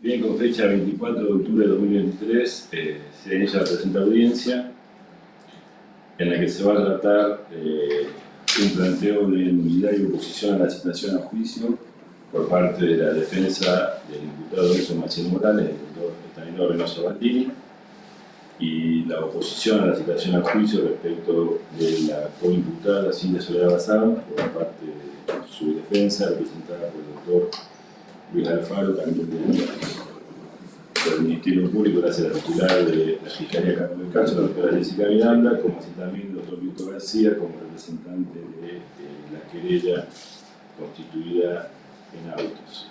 Bien, con fecha 24 de octubre de 2023 se inicia la presente audiencia en la que se va a tratar un planteo de nulidad y oposición a la citación a juicio por parte de la defensa del imputado Enzo Maciel Morales, del doctor Estanislao Reynoso Bandini, y la oposición a la citación a juicio respecto de la coimputada Silvia Soledad Bazán por parte de su defensa, representada por el doctor Luis Alfaro, también del Ministerio Público, gracias a la titular de la Fiscalía Carlos del Caso, la doctora Jessica Miranda, como así también el doctor Víctor García, como representante de la querella constituida en autos.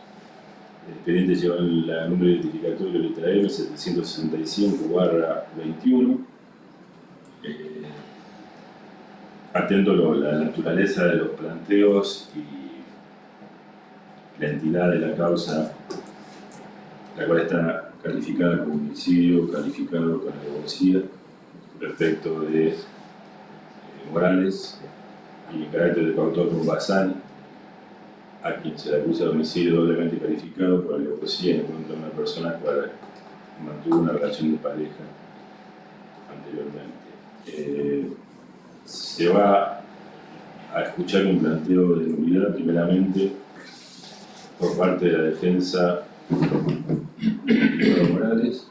El expediente lleva el número identificatorio letra M 765/21. Atento a la naturaleza de los planteos y la entidad de la causa, la cual está calificada como homicidio, calificado con alevosía respecto de Morales, y en carácter de coautor con Bazán, a quien se le acusa de homicidio doblemente calificado por alevosía en contra de una persona con la que mantuvo una relación de pareja anteriormente. Se va a escuchar un planteo de nulidad, primeramente por parte de la defensa de Morales.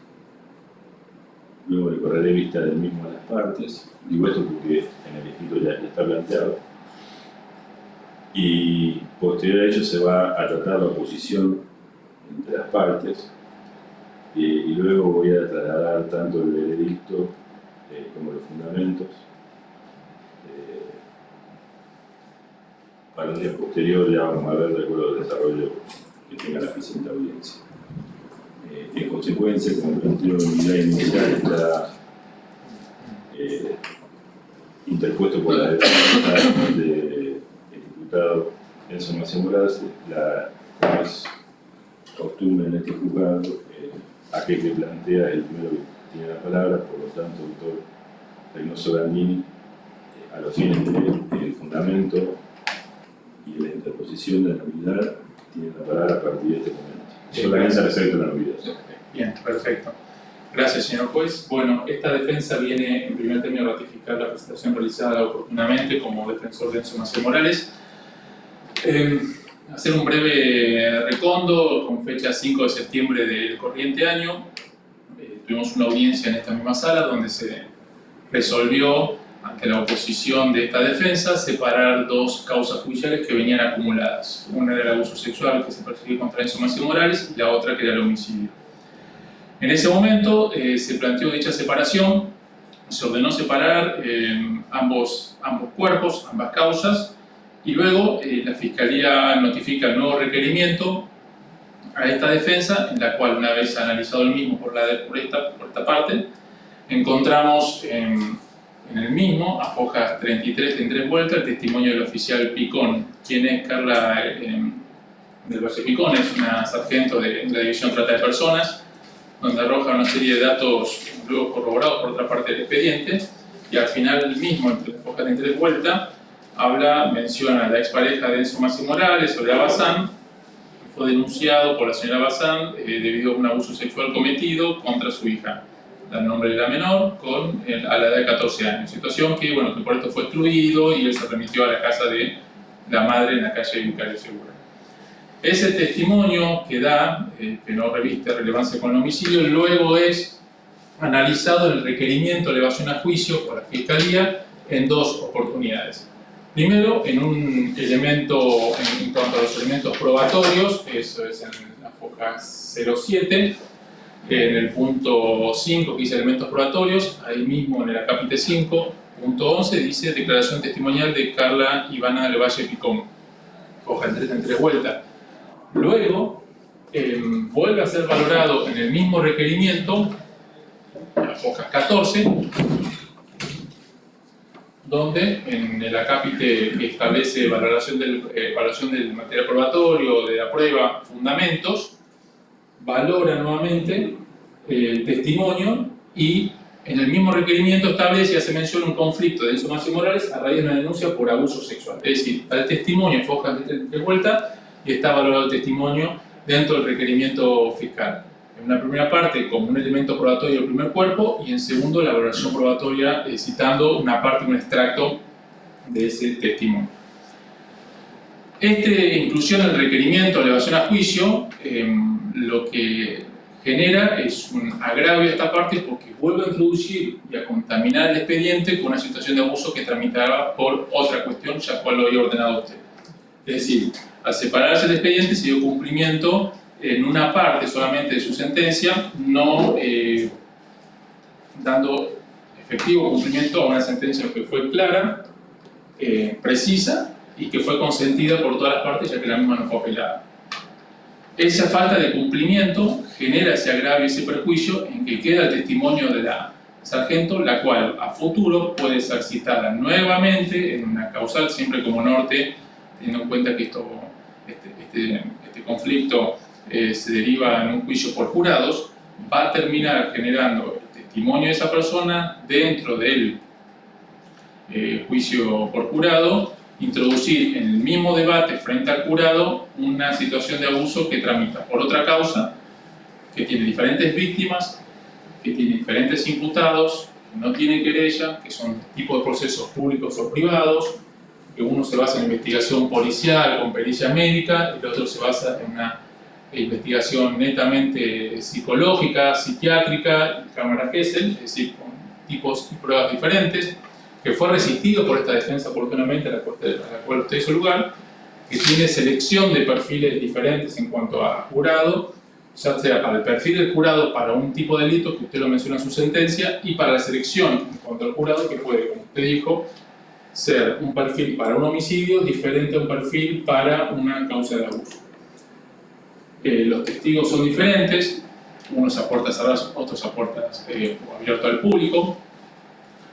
Luego le correré vista del mismo a las partes. Digo esto porque en el escrito ya está planteado. Y posterior a ello se va a tratar la oposición entre las partes. Y luego voy a trasladar tanto el veredicto como los fundamentos para un día posterior. Ya vamos a ver de acuerdo al desarrollo que tenga la presente audiencia. En consecuencia, como planteo de unidad inicial está interpuesto por la defensa del diputado Enzo Maciel Morales, la más costumbre en este juzgado, aquel que plantea es el primero que tiene la palabra, por lo tanto, el doctor Reynoso Bandini, a los fines del fundamento y de la interposición de la nulidad, tiene la palabra a partir de este momento. Solamente respecto a la nulidad. Bien, perfecto. Gracias, señor juez. Bueno, esta defensa viene en primer término a ratificar la presentación realizada oportunamente como defensor de Enzo Maciel Morales. Hacer un breve recondo con fecha 5 de septiembre del corriente año. Tuvimos una audiencia en esta misma sala donde se resolvió, ante la oposición de esta defensa, separar dos causas judiciales que venían acumuladas. Una era el abuso sexual que se persiguió contra Enzo Maciel Morales y la otra que era el homicidio. En ese momento se planteó dicha separación, se ordenó separar ambos cuerpos, ambas causas, y luego la Fiscalía notifica el nuevo requerimiento a esta defensa, en la cual, una vez analizado el mismo por esta parte, encontramos en el mismo, a hojas 33 en 3 vueltas, el testimonio del oficial Picón. Quien es Carla del Valle Picón, es una sargento de la División Trata de Personas, donde arroja una serie de datos luego corroborados por otra parte del expediente, y al final mismo, entre las hojas 33 vueltas, menciona a la expareja de Enzo Maciel Morales, Soledad Bazán, que fue denunciado por la señora Bazán debido a un abuso sexual cometido contra su hija, el nombre de la menor, a la edad de 14 años. Situación que, bueno, que por esto fue excluido y él se remitió a la casa de la madre en la calle Vicario Segura. Ese testimonio que da, que no reviste relevancia con el homicidio, luego es analizado en el requerimiento de elevación a juicio por la Fiscalía en dos oportunidades. Primero, en un elemento, en cuanto a los elementos probatorios, eso es en la hoja 07, en el punto 5 que dice elementos probatorios, ahí mismo en el acápite 5, punto 11, dice declaración testimonial de Carla Ivana del Valle Picón, hoja en 3 vueltas. Luego, vuelve a ser valorado en el mismo requerimiento, las hojas 14, donde en el acápite que establece evaluación del material probatorio, de la prueba, fundamentos, valora nuevamente el testimonio y en el mismo requerimiento establece y hace mención un conflicto de Enzo Maciel Morales a raíz de una denuncia por abuso sexual. Es decir, está el testimonio en hojas de vuelta y está valorado el testimonio dentro del requerimiento fiscal. en una primera parte como un elemento probatorio del primer cuerpo y en segundo la valoración probatoria citando una parte, un extracto de ese testimonio. Esta inclusión en el requerimiento de elevación a juicio lo que genera es un agravio de esta parte porque vuelve a introducir y a contaminar el expediente con una situación de abuso que tramitaba por otra cuestión, ya cual lo había ordenado usted. Es decir, al separarse el expediente se dio cumplimiento en una parte solamente de su sentencia, no dando efectivo cumplimiento a una sentencia que fue clara, precisa y que fue consentida por todas las partes ya que la misma no fue apelada. Esa falta de cumplimiento genera ese agravio, ese perjuicio en que queda el testimonio de la sargento, la cual a futuro puede ser citada nuevamente en una causal, siempre como norte, teniendo en cuenta que este conflicto se deriva en un juicio por jurados, va a terminar generando el testimonio de esa persona dentro del juicio por jurado, introducir en el mismo debate frente al jurado una situación de abuso que tramita por otra causa, que tiene diferentes víctimas, que tiene diferentes imputados, que no tiene querella, que son tipos de procesos públicos o privados, que uno se basa en investigación policial con pericia médica y el otro se basa en una investigación netamente psicológica, psiquiátrica y cámara Gesell, es decir, con tipos y pruebas diferentes, que fue resistido por esta defensa oportunamente a la cual usted hizo lugar, que tiene selección de perfiles diferentes en cuanto a jurado, ya sea para el perfil del jurado para un tipo de delito, que usted lo menciona en su sentencia, y para la selección en cuanto al jurado, que puede, como usted dijo, ser un perfil para un homicidio diferente a un perfil para una causa de abuso. Los testigos son diferentes, unos a puertas cerradas, otros a puertas abiertas al público.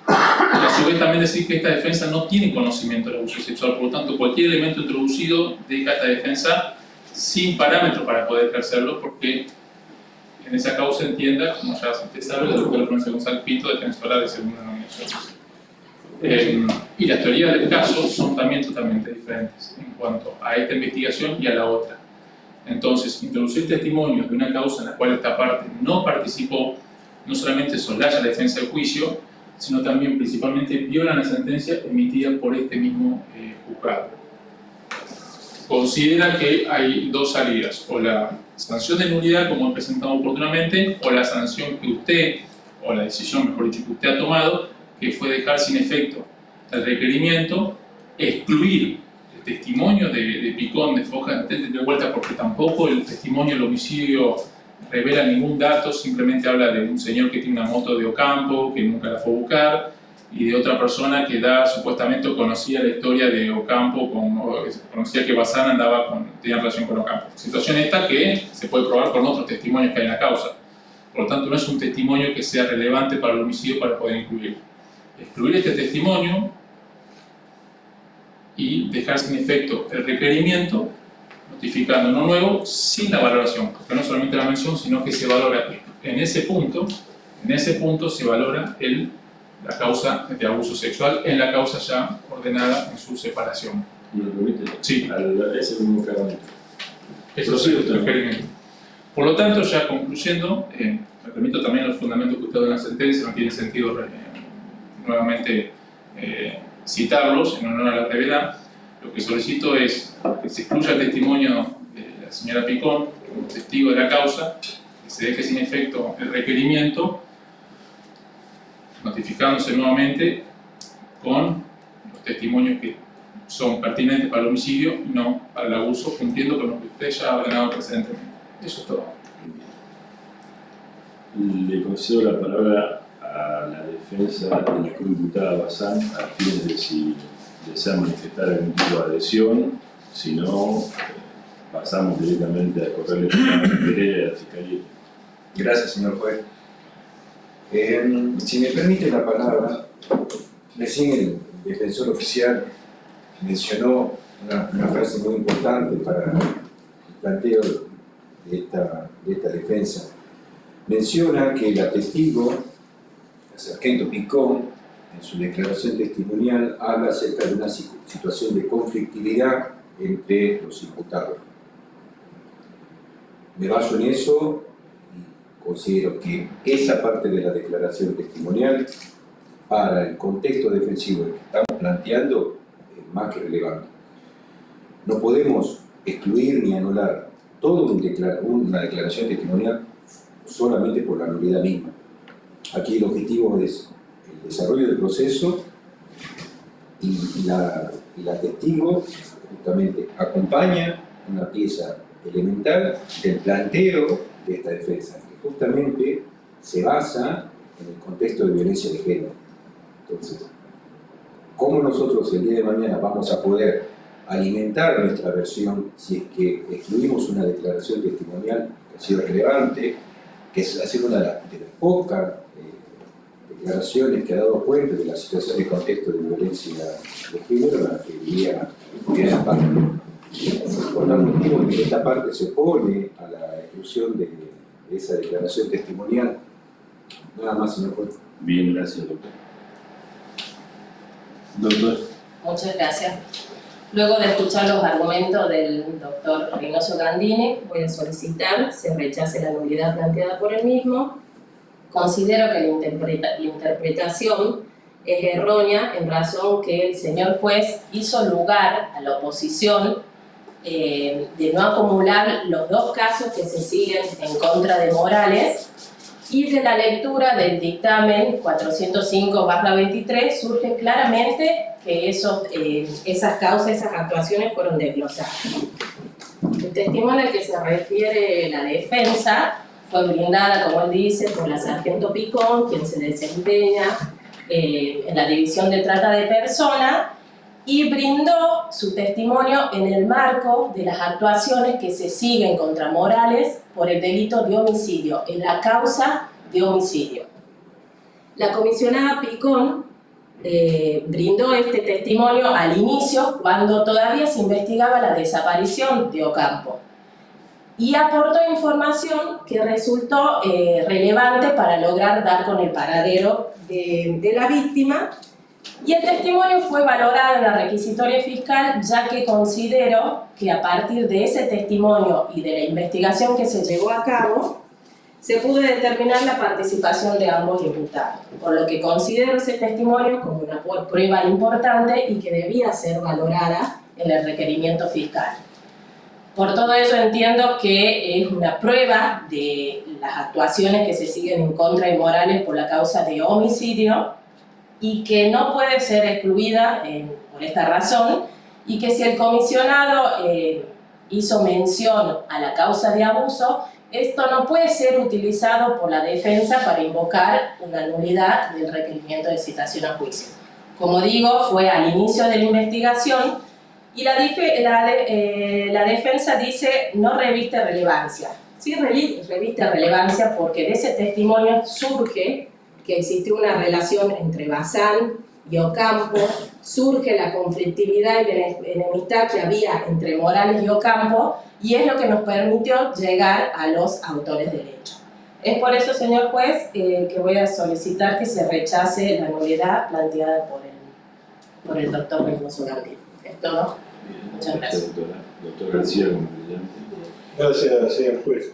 Y a su vez también decir que esta defensa no tiene conocimiento del abuso sexual, por lo tanto cualquier elemento introducido deja esta defensa sin parámetro para poder ejercerlo, porque en esa causa entienda, como ya usted sabe, la doctora Florencia González Pinto, defensora de segunda nominación. Y las teorías del caso son también totalmente diferentes en cuanto a esta investigación y a la otra. Entonces, introducir testimonios de una causa en la cual esta parte no participó, no solamente soslaya la defensa del juicio, sino también principalmente viola la sentencia emitida por este mismo juzgado. Considera que hay dos salidas, o la sanción de nulidad, como he presentado oportunamente, o la sanción que usted, o la decisión, mejor dicho, que usted ha tomado, que fue dejar sin efecto el requerimiento, excluir el testimonio de Picón, de Foja, de vuelta, porque tampoco el testimonio del homicidio revela ningún dato, simplemente habla de un señor que tiene una moto de Ocampo, que nunca la fue a buscar, y de otra persona que supuestamente conocía la historia de Ocampo, conocía que Bazán tenía relación con Ocampo. Situación esta que se puede probar con otros testimonios que hay en la causa. Por lo tanto, no es un testimonio que sea relevante para el homicidio para poder incluirlo. Excluir este testimonio y dejar sin efecto el requerimiento, notificando uno nuevo sin la valoración, porque no solamente la mención, sino que se valora en ese punto se valora la causa de abuso sexual en la causa ya ordenada en su separación. ¿Me lo permite? Sí. Ese mismo cargamento. Eso sí, el requerimiento. Por lo tanto, ya concluyendo, me permito también los fundamentos que usted da en la sentencia, no tiene sentido nuevamente citarlos en honor a la brevedad. Lo que solicito es que se excluya el testimonio de la señora Picón como testigo de la causa, que se deje sin efecto el requerimiento, notificándose nuevamente con los testimonios que son pertinentes para el homicidio y no para el abuso, cumpliendo con lo que usted ya ha ordenado precedentemente. Eso es todo. Le concedo la palabra a la defensa de la coimputada Bazán a fin de si desea manifestar algún tipo de adhesión, si no, pasamos directamente a correrle la querella de la Fiscalía. Gracias, señor juez. Si me permite la palabra, recién el defensor oficial mencionó una frase muy importante para el planteo de esta defensa. Menciona que la testigo, la sargento Picón, en su declaración testimonial, habla acerca de una situación de conflictividad entre los imputados. Me baso en eso considero que esa parte de la declaración testimonial para el contexto defensivo que estamos planteando es más que relevante. No podemos excluir ni anular toda una declaración testimonial solamente por la nulidad misma. Aquí el objetivo es el desarrollo del proceso y la testigo justamente acompaña una pieza elemental del planteo de esta defensa, que justamente se basa en el contexto de violencia de género. Entonces, ¿cómo nosotros el día de mañana vamos a poder alimentar nuestra versión si es que excluimos una declaración testimonial que ha sido relevante, que ha sido una de las pocas declaraciones que ha dado cuenta de la situación de contexto de violencia de género en la que vivía esta parte? Por tal motivo que esta parte se opone a la exclusión de esa declaración testimonial. Nada más, señor juez. Bien, gracias, doctor. Doctor. Muchas gracias. Luego de escuchar los argumentos del doctor Reynoso Gandini, voy a solicitar se rechace la nulidad planteada por él mismo. Considero que la interpretación es errónea en razón que el señor juez hizo lugar a la oposición de no acumular los dos casos que se siguen en contra de Morales, y de la lectura del dictamen 405/23 surge claramente que esas causas, esas actuaciones fueron desglosadas. El testimonio al que se refiere la defensa fue brindada, como él dice, por la sargento Picón, quien se desempeña en la división de trata de personas, y brindó su testimonio en el marco de las actuaciones que se siguen contra Morales por el delito de homicidio, en la causa de homicidio. La comisionada Picón brindó este testimonio al inicio, cuando todavía se investigaba la desaparición de Ocampo, y aportó información que resultó relevante para lograr dar con el paradero de la víctima. Y el testimonio fue valorado en la requisitoria fiscal, ya que considero que a partir de ese testimonio y de la investigación que se llevó a cabo, se pudo determinar la participación de ambos imputados, por lo que considero ese testimonio como una prueba importante y que debía ser valorada en el requerimiento fiscal. Por todo eso entiendo que es una prueba de las actuaciones que se siguen en contra de Morales por la causa de homicidio, y que no puede ser excluida por esta razón, y que si el comisionado hizo mención a la causa de abuso, esto no puede ser utilizado por la defensa para invocar una nulidad del requerimiento de citación a juicio. Como digo, fue al inicio de la investigación y la defensa dice no reviste relevancia. Sí reviste relevancia porque de ese testimonio surge que existió una relación entre Bazán y Ocampo, surge la conflictividad y la enemistad que había entre Morales y Ocampo, y es lo que nos permitió llegar a los autores del hecho. Es por eso, señor juez, que voy a solicitar que se rechace la nulidad planteada por el doctor Reynoso Gandini. ¿Es todo? Muchas gracias. Doctor García, como presidente. Gracias, señor juez.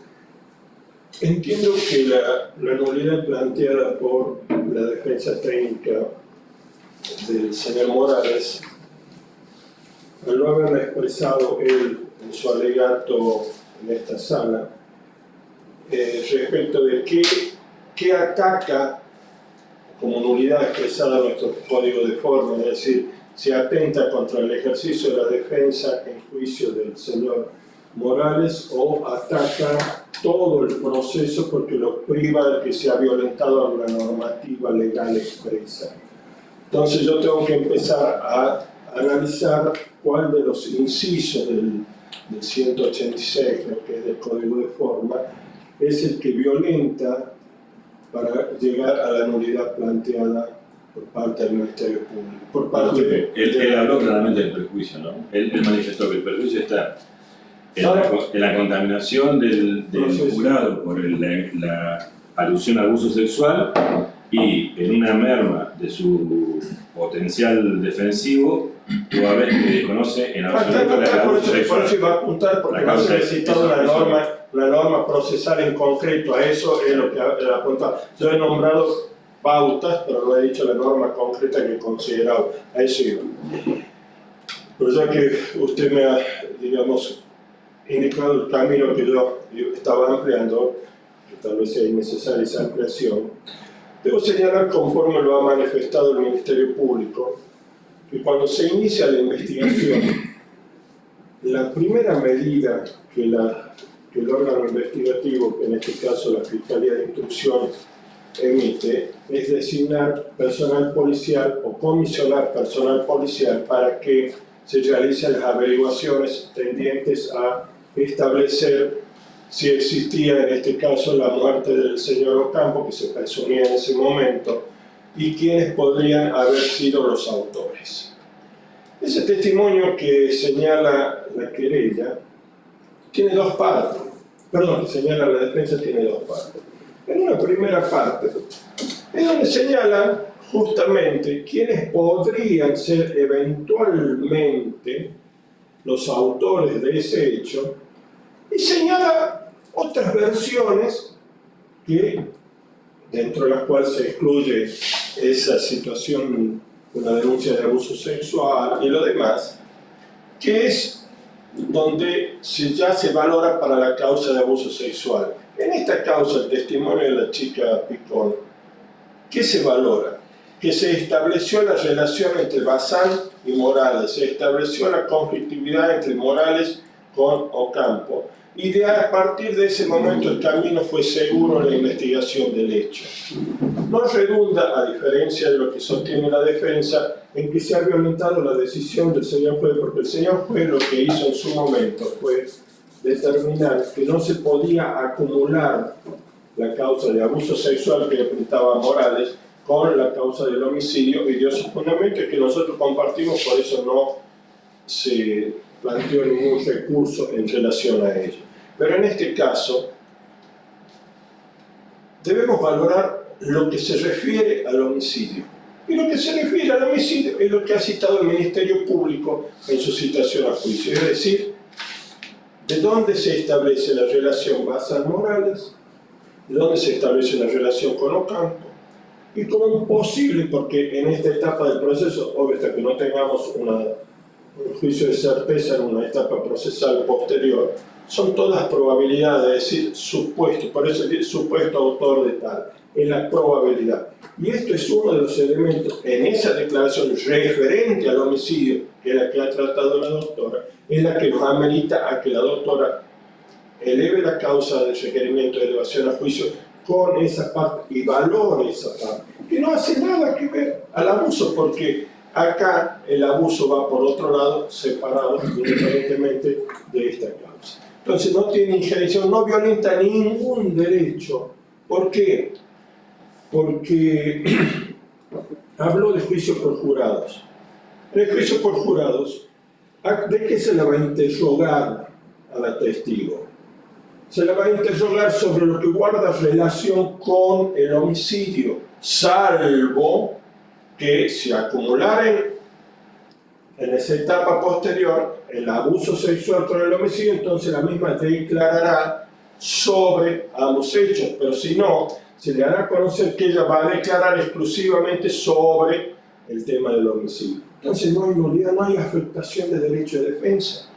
Entiendo que la nulidad planteada por la defensa técnica del señor Morales, al no haber expresado él en su alegato en esta sala, respecto de qué ataca como nulidad expresada en nuestro código de forma, es decir, si atenta contra el ejercicio de la defensa en juicio del señor Morales o ataca todo el proceso porque lo priva de que se ha violentado una normativa legal expresa. Entonces yo tengo que empezar a analizar cuál de los incisos del 186, creo que es del Código de Forma, es el que violenta para llegar a la nulidad planteada por parte del Ministerio Público. Por parte él habló claramente del perjuicio, ¿no? Él manifestó que el perjuicio está en la contaminación del jurado por la alusión a abuso sexual y en una merma de su potencial defensivo, toda vez que desconoce en absoluto la causa sexual. Por eso iba a apuntar, porque no se necesita una norma una norma procesal en concreto, a eso es lo que apuntaba. Yo he nombrado pautas, pero no he dicho la norma concreta que he considerado, a eso iba. Pero ya que usted me ha, digamos, indicado el camino que yo estaba ampliando, que tal vez sea innecesaria esa ampliación, debo señalar, conforme lo ha manifestado el Ministerio Público, que cuando se inicia la investigación, la primera medida que el órgano investigativo, en este caso la Fiscalía de Instrucción, emite es designar personal policial o comisionar personal policial para que se realicen las averiguaciones tendientes a establecer si existía en este caso la muerte del señor Ocampo, que se presumía en ese momento, y quiénes podrían haber sido los autores. Ese testimonio que señala la querella tiene dos partes, perdón, que señala la defensa tiene dos partes. En una primera parte es donde señalan justamente quiénes podrían ser eventualmente los autores de ese hecho y señala otras versiones que, dentro de las cuales se excluye esa situación, una denuncia de abuso sexual y lo demás, que es donde ya se valora para la causa de abuso sexual. En esta causa, el testimonio de la chica Picón, ¿qué se valora? Que se estableció la relación entre Bazán y Morales, se estableció la conflictividad entre Morales con Ocampo, y a partir de ese momento el camino fue seguro en la investigación del hecho. No redunda, a diferencia de lo que sostiene la defensa, en que se ha violentado la decisión del señor juez, porque el señor juez lo que hizo en su momento fue determinar que no se podía acumular la causa de abuso sexual que apuntaba a Morales con la causa del homicidio, y dio sus fundamentos que nosotros compartimos, por eso no se planteó ningún recurso en relación a ello. Pero en este caso debemos valorar lo que se refiere al homicidio. Y lo que se refiere al homicidio es lo que ha citado el Ministerio Público en su citación a juicio, es decir, de dónde se establece la relación Bazán-Morales, de dónde se establece la relación con Ocampo, y como posible, porque en esta etapa del proceso, obvio, hasta que no tengamos un juicio de certeza en una etapa procesal posterior, son todas probabilidades, es decir, supuesto, por eso es supuesto autor de tal, en la probabilidad. Y esto es uno de los elementos en esa declaración referente al homicidio, que es la que ha tratado la doctora, es la que nos amerita a que la doctora eleve la causa del requerimiento de elevación a juicio con esa parte y valore esa parte, que no hace nada que ver al abuso, porque acá el abuso va por otro lado, separado independientemente de esta causa. Entonces no tiene injerencia, no violenta ningún derecho. ¿Por qué? Porque habló de juicio por jurados. En el juicio por jurados, ¿de qué se le va a interrogar a la testigo? Se le va a interrogar sobre lo que guarda relación con el homicidio, salvo que se acumularen en esa etapa posterior el abuso sexual con el homicidio, entonces la misma declarará sobre ambos hechos, pero si no, se le hará conocer que ella va a declarar exclusivamente sobre el tema del homicidio. Entonces no hay nulidad, no hay afectación de derecho de defensa,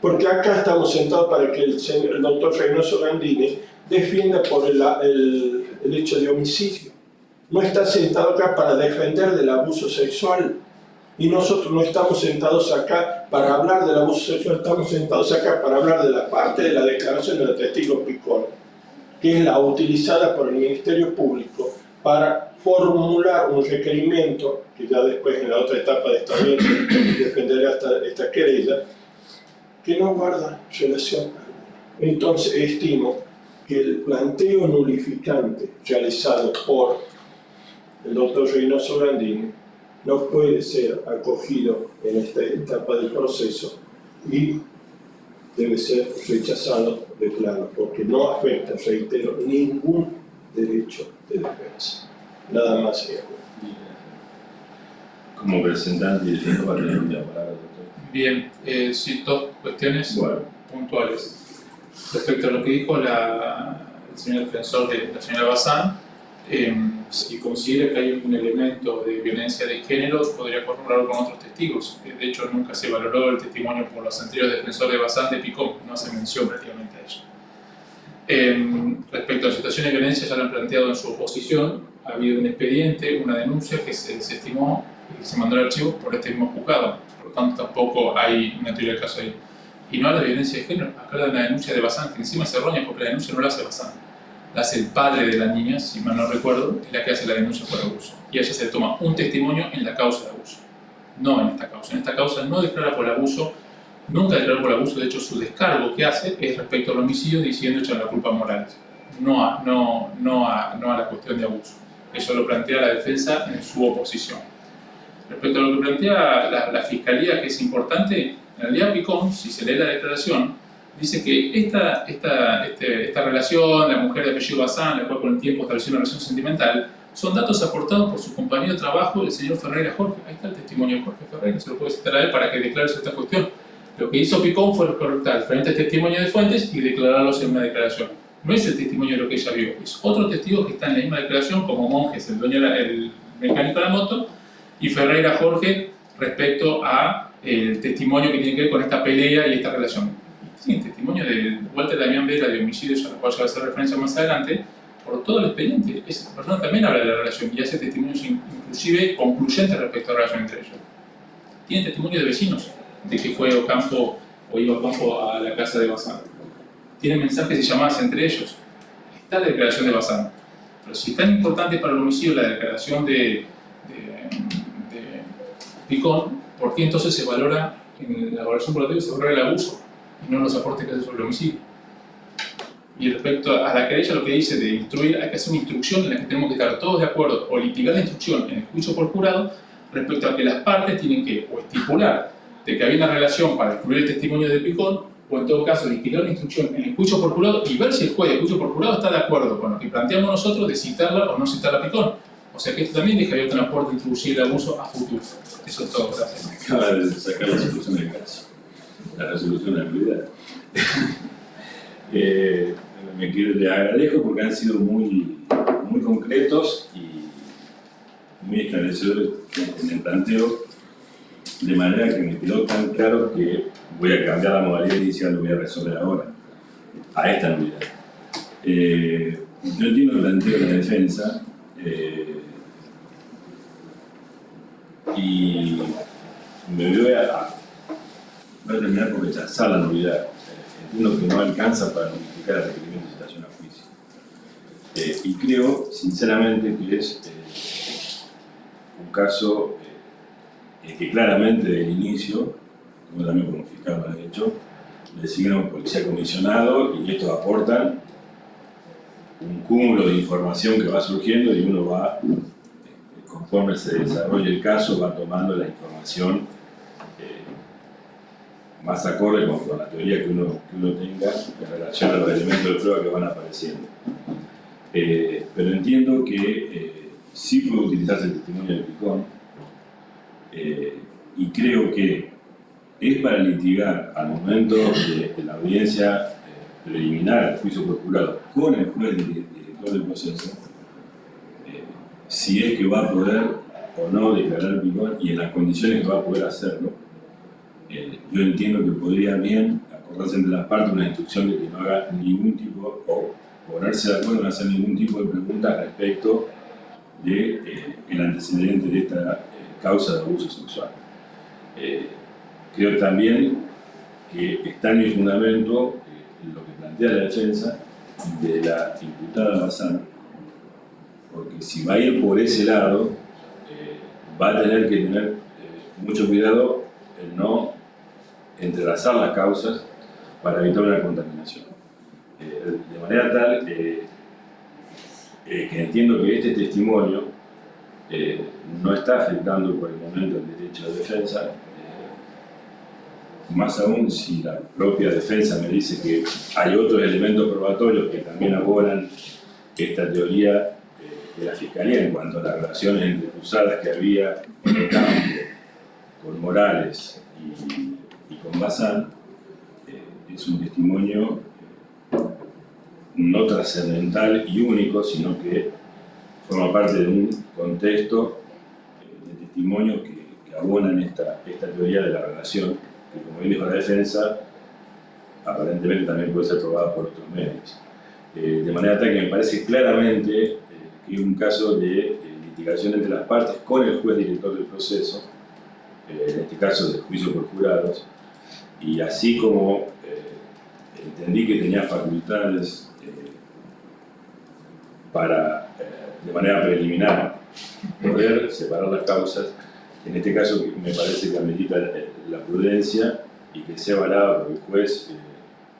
porque acá estamos sentados para que el doctor Reynoso Gandini defienda por el hecho de homicidio. No está sentado acá para defender del abuso sexual. Y nosotros no estamos sentados acá para hablar del abuso sexual, estamos sentados acá para hablar de la parte de la declaración de la testigo Picón, que es la utilizada por el Ministerio Público para formular un requerimiento, que ya después en la otra etapa de esta audiencia defenderá esta querella, que no guarda relación alguna. Entonces estimo que el planteo nulificante realizado por el doctor Reynoso Gandini no puede ser acogido en esta etapa del proceso y debe ser rechazado de plano, porque no afecta, reitero, ningún derecho de defensa. Nada más y nada. Como presentante y defensor, va a tener una palabra, doctor. Bien, sí, dos cuestiones Bueno. puntuales. Respecto a lo que dijo el señor defensor de la señora Bazán, si considera que hay un elemento de violencia de género, podría corroborarlo con otros testigos. De hecho, nunca se valoró el testimonio por los anteriores defensores de Bazán de Picón, no hace mención prácticamente a ello. Respecto a la situación de violencia, ya lo han planteado en su oposición, ha habido un expediente, una denuncia que se desestimó y se mandó al archivo por este mismo juzgado. Por lo tanto, tampoco hay una teoría del caso ahí. Y no habla de violencia de género, acá habla de una denuncia de Bazán, que encima es errónea porque la denuncia no la hace Bazán. La hace el padre de la niña, si mal no recuerdo, es la que hace la denuncia por abuso. Y a ella se le toma un testimonio en la causa de abuso, no en esta causa. En esta causa no declara por abuso, nunca declaró por abuso, de hecho su descargo que hace es respecto al homicidio diciendo echar la culpa a Morales, no a la cuestión de abuso. Eso lo plantea la defensa en su oposición. Respecto a lo que plantea la Fiscalía, que es importante, en realidad Picón, si se lee la declaración, dice que esta relación, la mujer de apellido Bazán, la cual con el tiempo estableció una relación sentimental, son datos aportados por su compañero de trabajo, el señor Ferreira Jorge. Ahí está el testimonio de Jorge Ferreira, se lo puede citar a él para que declare esta cuestión. Lo que hizo Picón fue recortar diferentes testimonios de fuentes y declararlos en una declaración. No es el testimonio de lo que ella vio, es otro testigo que está en la misma declaración, como Monjes, el dueño, el mecánico de la moto, y Ferreira Jorge respecto a el testimonio que tiene que ver con esta pelea y esta relación. Sí, el testimonio de Walter Damián Vela de homicidios, a la cual ya va a hacer referencia más adelante, por todo el expediente. Esa persona también habla de la relación y hace testimonios inclusive concluyentes respecto a la relación entre ellos. Tiene testimonio de vecinos de que fue Ocampo o iba Ocampo a la casa de Bazán. Tiene mensajes y llamadas entre ellos. Está la declaración de Bazán. Pero si es tan importante para el homicidio la declaración de Picón, ¿por qué entonces se valora en la evaluación probatoria se valora el abuso y no los aportes que hace sobre el homicidio? Y respecto a la querella, lo que dice de instruir, hay que hacer una instrucción en la que tenemos que estar todos de acuerdo o litigar la instrucción en el juicio por jurado respecto a que las partes tienen que o estipular de que había una relación para excluir el testimonio de Picón o en todo caso litigar la instrucción en el juicio por jurado y ver si el juez del juicio por jurado está de acuerdo con lo que planteamos nosotros de citarla o no citar a Picón. O sea que esto también deja abierto una puerta a introducir el abuso a futuro. Eso es todo, gracias. Acaba de sacar la solución del caso, la resolución de la nulidad. Le agradezco porque han sido muy concretos y muy esclarecedores en el planteo, de manera que me quedó tan claro que voy a cambiar la modalidad inicial, lo voy a resolver ahora, a esta nulidad. Yo entiendo el planteo de la defensa, y me voy a terminar por rechazar la nulidad. Entiendo que no alcanza para notificar el requerimiento de citación a juicio. Y creo, sinceramente, que es un caso que claramente desde el inicio, como también como fiscal lo han hecho, designan policía comisionado y estos aportan un cúmulo de información que va surgiendo y uno va, conforme se desarrolla el caso, va tomando la información más acorde con la teoría que uno tenga en relación a los elementos de prueba que van apareciendo. Pero entiendo que sí puede utilizarse el testimonio de Picón y creo que es para litigar al momento de la audiencia preliminar al juicio por jurado con el juez director del proceso, si es que va a poder o no declarar Picón y en las condiciones que va a poder hacerlo. Yo entiendo que podría bien acordarse entre las partes una instrucción de que no haga ningún tipo o ponerse de acuerdo en hacer ningún tipo de preguntas respecto del antecedente de esta causa de abuso sexual. Creo también que está en mi fundamento lo que plantea la defensa de la imputada Bazán, porque si va a ir por ese lado, va a tener que tener mucho cuidado en no entrelazar las causas para evitar una contaminación. De manera tal que entiendo que este testimonio no está afectando por el momento el derecho de defensa, más aún si la propia defensa me dice que hay otros elementos probatorios que también abonan esta teoría de la Fiscalía en cuanto a las relaciones entre cruzadas que había en el campo con Morales y con Bazán. Es un testimonio no trascendental y único, sino que forma parte de un contexto de testimonios que abonan esta teoría de la relación, que como bien dijo la defensa, aparentemente también puede ser probada por otros medios. De manera tal que me parece claramente que es un caso de litigación entre las partes con el juez director del proceso, en este caso de juicio por jurados, y así como entendí que tenía facultades para, de manera preliminar, poder separar las causas, en este caso me parece que amerita la prudencia y que sea avalada por el juez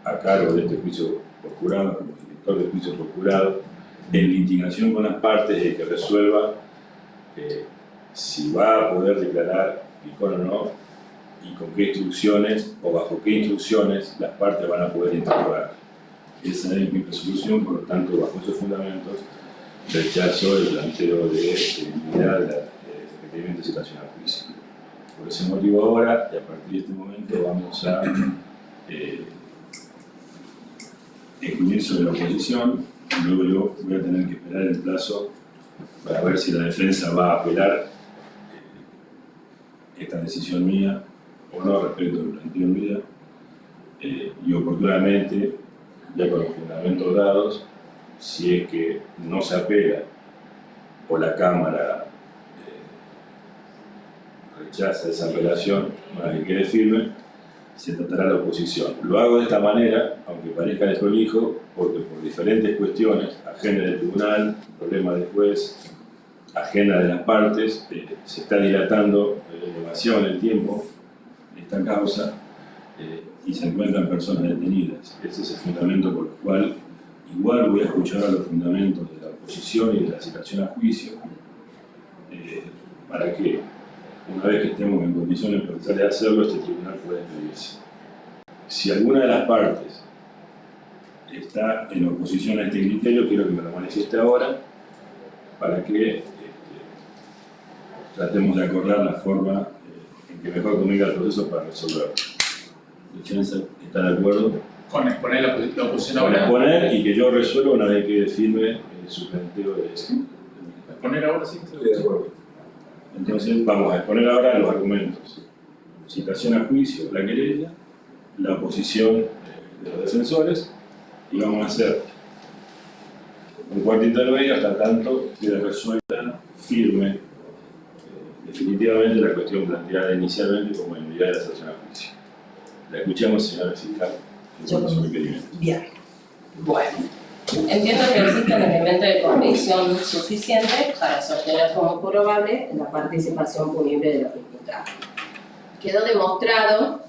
a cargo de este juicio por jurado, como director del juicio por jurado, en litigación con las partes de que resuelva si va a poder declarar Picón o no, y con qué instrucciones o bajo qué instrucciones las partes van a poder interrogar. Esa es mi resolución, por lo tanto, bajo esos fundamentos, rechazo el planteo de nulidad del requerimiento de citación a juicio. Por ese motivo ahora, y a partir de este momento, vamos a escribir sobre la oposición. Luego yo voy a tener que esperar el plazo para ver si la defensa va a apelar esta decisión mía o no respecto del planteo mío, y oportunamente, ya con los fundamentos dados, si es que no se apela o la Cámara rechaza esa apelación, una vez que quede firme, se tratará la oposición. Lo hago de esta manera, aunque parezca desprolijo, porque por diferentes cuestiones, ajenas del tribunal, problemas del juez, ajena de las partes, se está dilatando demasiado en el tiempo esta causa y se encuentran personas detenidas. Ese es el fundamento por el cual igual voy a escuchar a los fundamentos de la oposición y de la citación a juicio para que una vez que estemos en condiciones de hacerlo, este tribunal pueda expedirse. Si alguna de las partes está en oposición a este criterio, quiero que me lo manifieste ahora para que tratemos de acordar la forma en que mejor comunica el proceso para resolverlo. ¿Defensa está de acuerdo? Con exponer la oposición Con ahora. exponer y que yo resuelva una vez que firme su planteo de Exponer ahora sí. Estoy de acuerdo. Entonces vamos a exponer ahora los argumentos. Citación a juicio, la querella, la oposición de los defensores, y vamos a hacer un cuarto intermedio hasta tanto quede resuelta, firme, definitivamente la cuestión planteada inicialmente como nulidad de la citación a juicio. La escuchamos, señora fiscal, en su requerimiento. Bien. Bueno, entiendo que existen elementos de convicción suficientes para sostener como probable la participación punible de los imputados. Quedó demostrado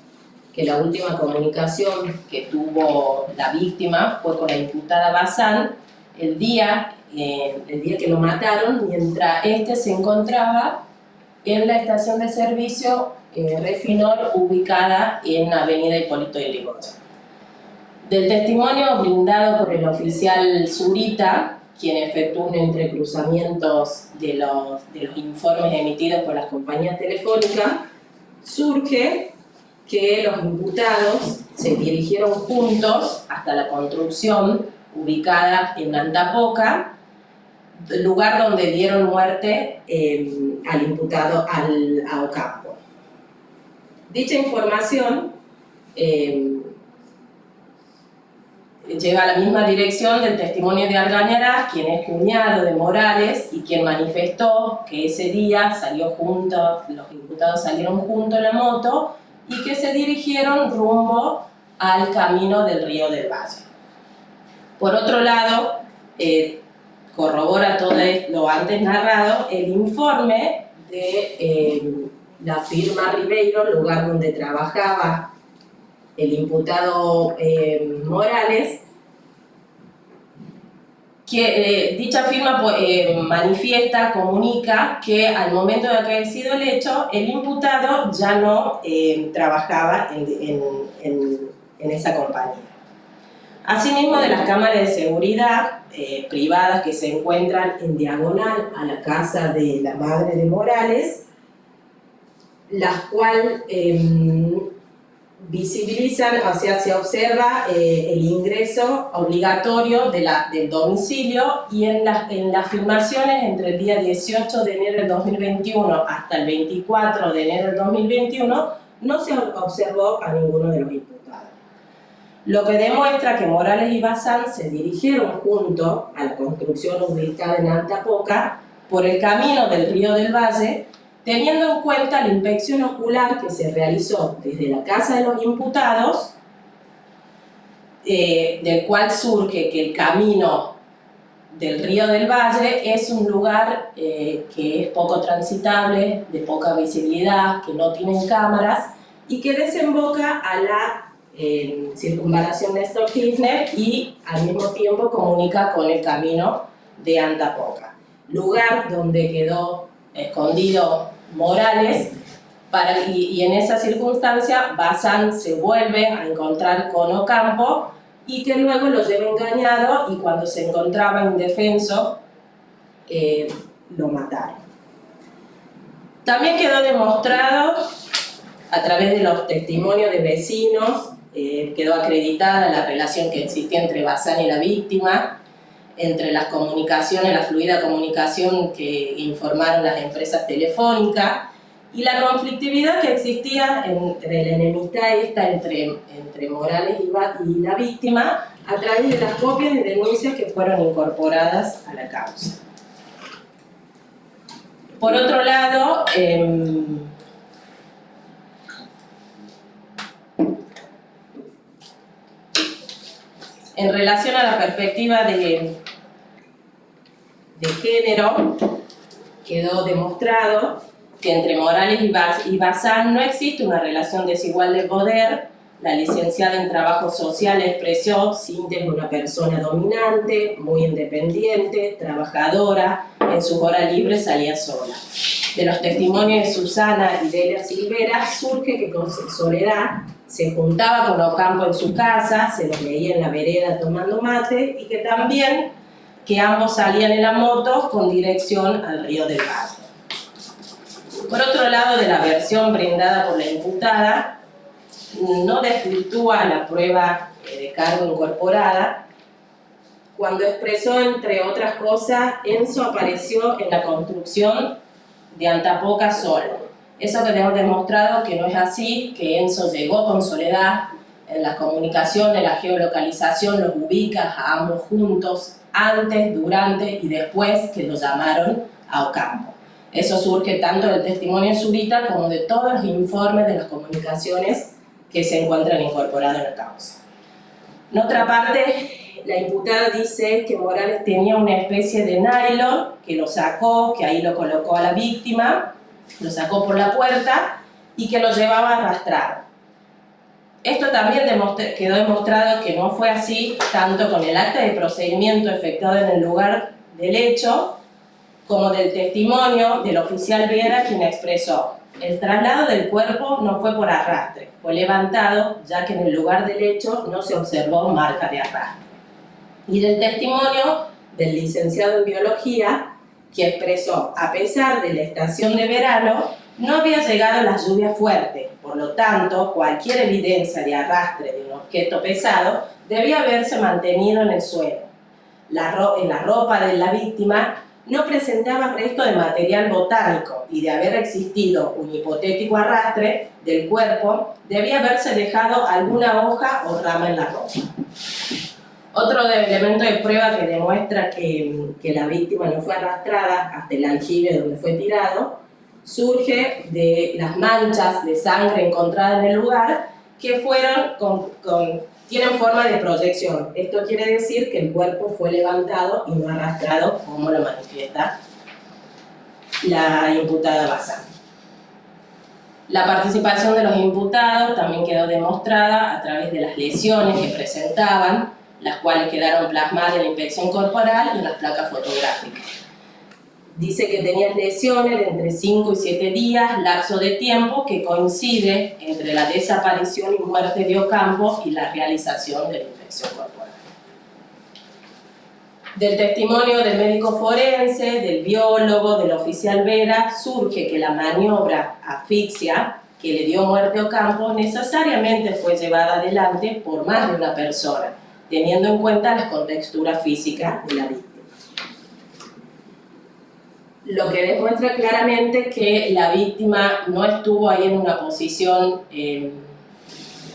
que la última comunicación que tuvo la víctima fue con la imputada Bazán el día que lo mataron, mientras este se encontraba en la estación de servicio Refinor, ubicada en Avenida Hipólito Yrigoyen. Del testimonio brindado por el oficial Zurita, quien efectuó un entrecruzamientos de los informes emitidos por las compañías telefónicas, surge que los imputados se dirigieron juntos hasta la construcción ubicada en Antapoca, lugar donde dieron muerte al imputado a Ocampo. Dicha información lleva a la misma dirección del testimonio de Argañarás, quien es cuñado de Morales y quien manifestó que ese día los imputados salieron juntos en la moto y que se dirigieron rumbo al camino del Río del Valle. Por otro lado, corrobora todo lo antes narrado el informe de la firma Ribeiro, lugar donde trabajaba el imputado Morales, que dicha firma manifiesta, comunica que al momento de acaecido el hecho, el imputado ya no trabajaba en esa compañía. Asimismo, de las cámaras de seguridad privadas que se encuentran en diagonal a la casa de la madre de Morales, las cuales visibilizan, o sea, se observa el ingreso obligatorio del domicilio, y en las filmaciones entre el día 18 de enero del 2021 hasta el 24 de enero del 2021 no se observó a ninguno de los imputados. Lo que demuestra que Morales y Bazán se dirigieron juntos a la construcción ubicada en Antapoca por el camino del Río del Valle, teniendo en cuenta la inspección ocular que se realizó desde la casa de los imputados, del cual surge que el camino del Río del Valle es un lugar que es poco transitable, de poca visibilidad, que no tienen cámaras, y que desemboca a la circunvalación de Néstor Kirchner y al mismo tiempo comunica con el camino de Antapoca. Lugar donde quedó escondido Morales, y en esa circunstancia Bazán se vuelve a encontrar con Ocampo, y que luego lo lleva engañado, y cuando se encontraba indefenso lo mataron. También quedó demostrado a través de los testimonios de vecinos, quedó acreditada la relación que existía entre Bazán y la víctima, entre las comunicaciones, la fluida comunicación que informaron las empresas telefónicas, y la conflictividad que existía entre la enemistad entre Morales y la víctima, a través de las copias de denuncias que fueron incorporadas a la causa. Por otro lado, en relación a la perspectiva de género, quedó demostrado que entre Morales y Bazán no existe una relación desigual de poder. La licenciada en Trabajo Social expresó: Cintia es una persona dominante, muy independiente, trabajadora, en sus horas libres salía sola. De los testimonios de Susana y Delia Silvera surge que con Soledad se juntaba con Ocampo en su casa, se los veía en la vereda tomando mate, y que también que ambos salían en la moto con dirección al Río del Valle. Por otro lado, de la versión brindada por la imputada, no desvirtúa la prueba de cargo incorporada, cuando expresó, entre otras cosas, Enzo apareció en la construcción de Antapoca solo. Eso que tenemos demostrado que no es así, que Enzo llegó con Soledad, en las comunicaciones, la geolocalización los ubica a ambos juntos, antes, durante y después que lo llamaron a Ocampo. Eso surge tanto del testimonio de Zurita como de todos los informes de las comunicaciones que se encuentran incorporados en la causa. En otra parte, la imputada dice que Morales tenía una especie de nylon que lo sacó, que ahí lo colocó a la víctima, lo sacó por la puerta y que lo llevaba arrastrado. Esto también quedó demostrado que no fue así, tanto con el acta de procedimiento efectuado en el lugar del hecho, como del testimonio del oficial Vera, quien expresó: el traslado del cuerpo no fue por arrastre, fue levantado, ya que en el lugar del hecho no se observó marca de arrastre. Y del testimonio del licenciado en biología, que expresó: a pesar de la estación de verano, no había llegado la lluvia fuerte, por lo tanto, cualquier evidencia de arrastre de un objeto pesado debía haberse mantenido en el suelo. En la ropa de la víctima no presentaba resto de material botánico, y de haber existido un hipotético arrastre del cuerpo, debía haberse dejado alguna hoja o rama en la ropa. Otro elemento de prueba que demuestra que la víctima no fue arrastrada hasta el aljibe donde fue tirado, surge de las manchas de sangre encontradas en el lugar, que tienen forma de proyección. Esto quiere decir que el cuerpo fue levantado y no arrastrado, como lo manifiesta la imputada Bazán. La participación de los imputados también quedó demostrada a través de las lesiones que presentaban, las cuales quedaron plasmadas en la inspección corporal y en las placas fotográficas. Dice que tenían lesiones de entre 5 y 7 días, lapso de tiempo que coincide entre la desaparición y muerte de Ocampo y la realización de la inspección corporal. Del testimonio del médico forense, del biólogo, del oficial Vera, surge que la maniobra asfixia que le dio muerte a Ocampo necesariamente fue llevada adelante por más de una persona, teniendo en cuenta la contextura física de la víctima. Lo que demuestra claramente que la víctima no estuvo ahí en una posición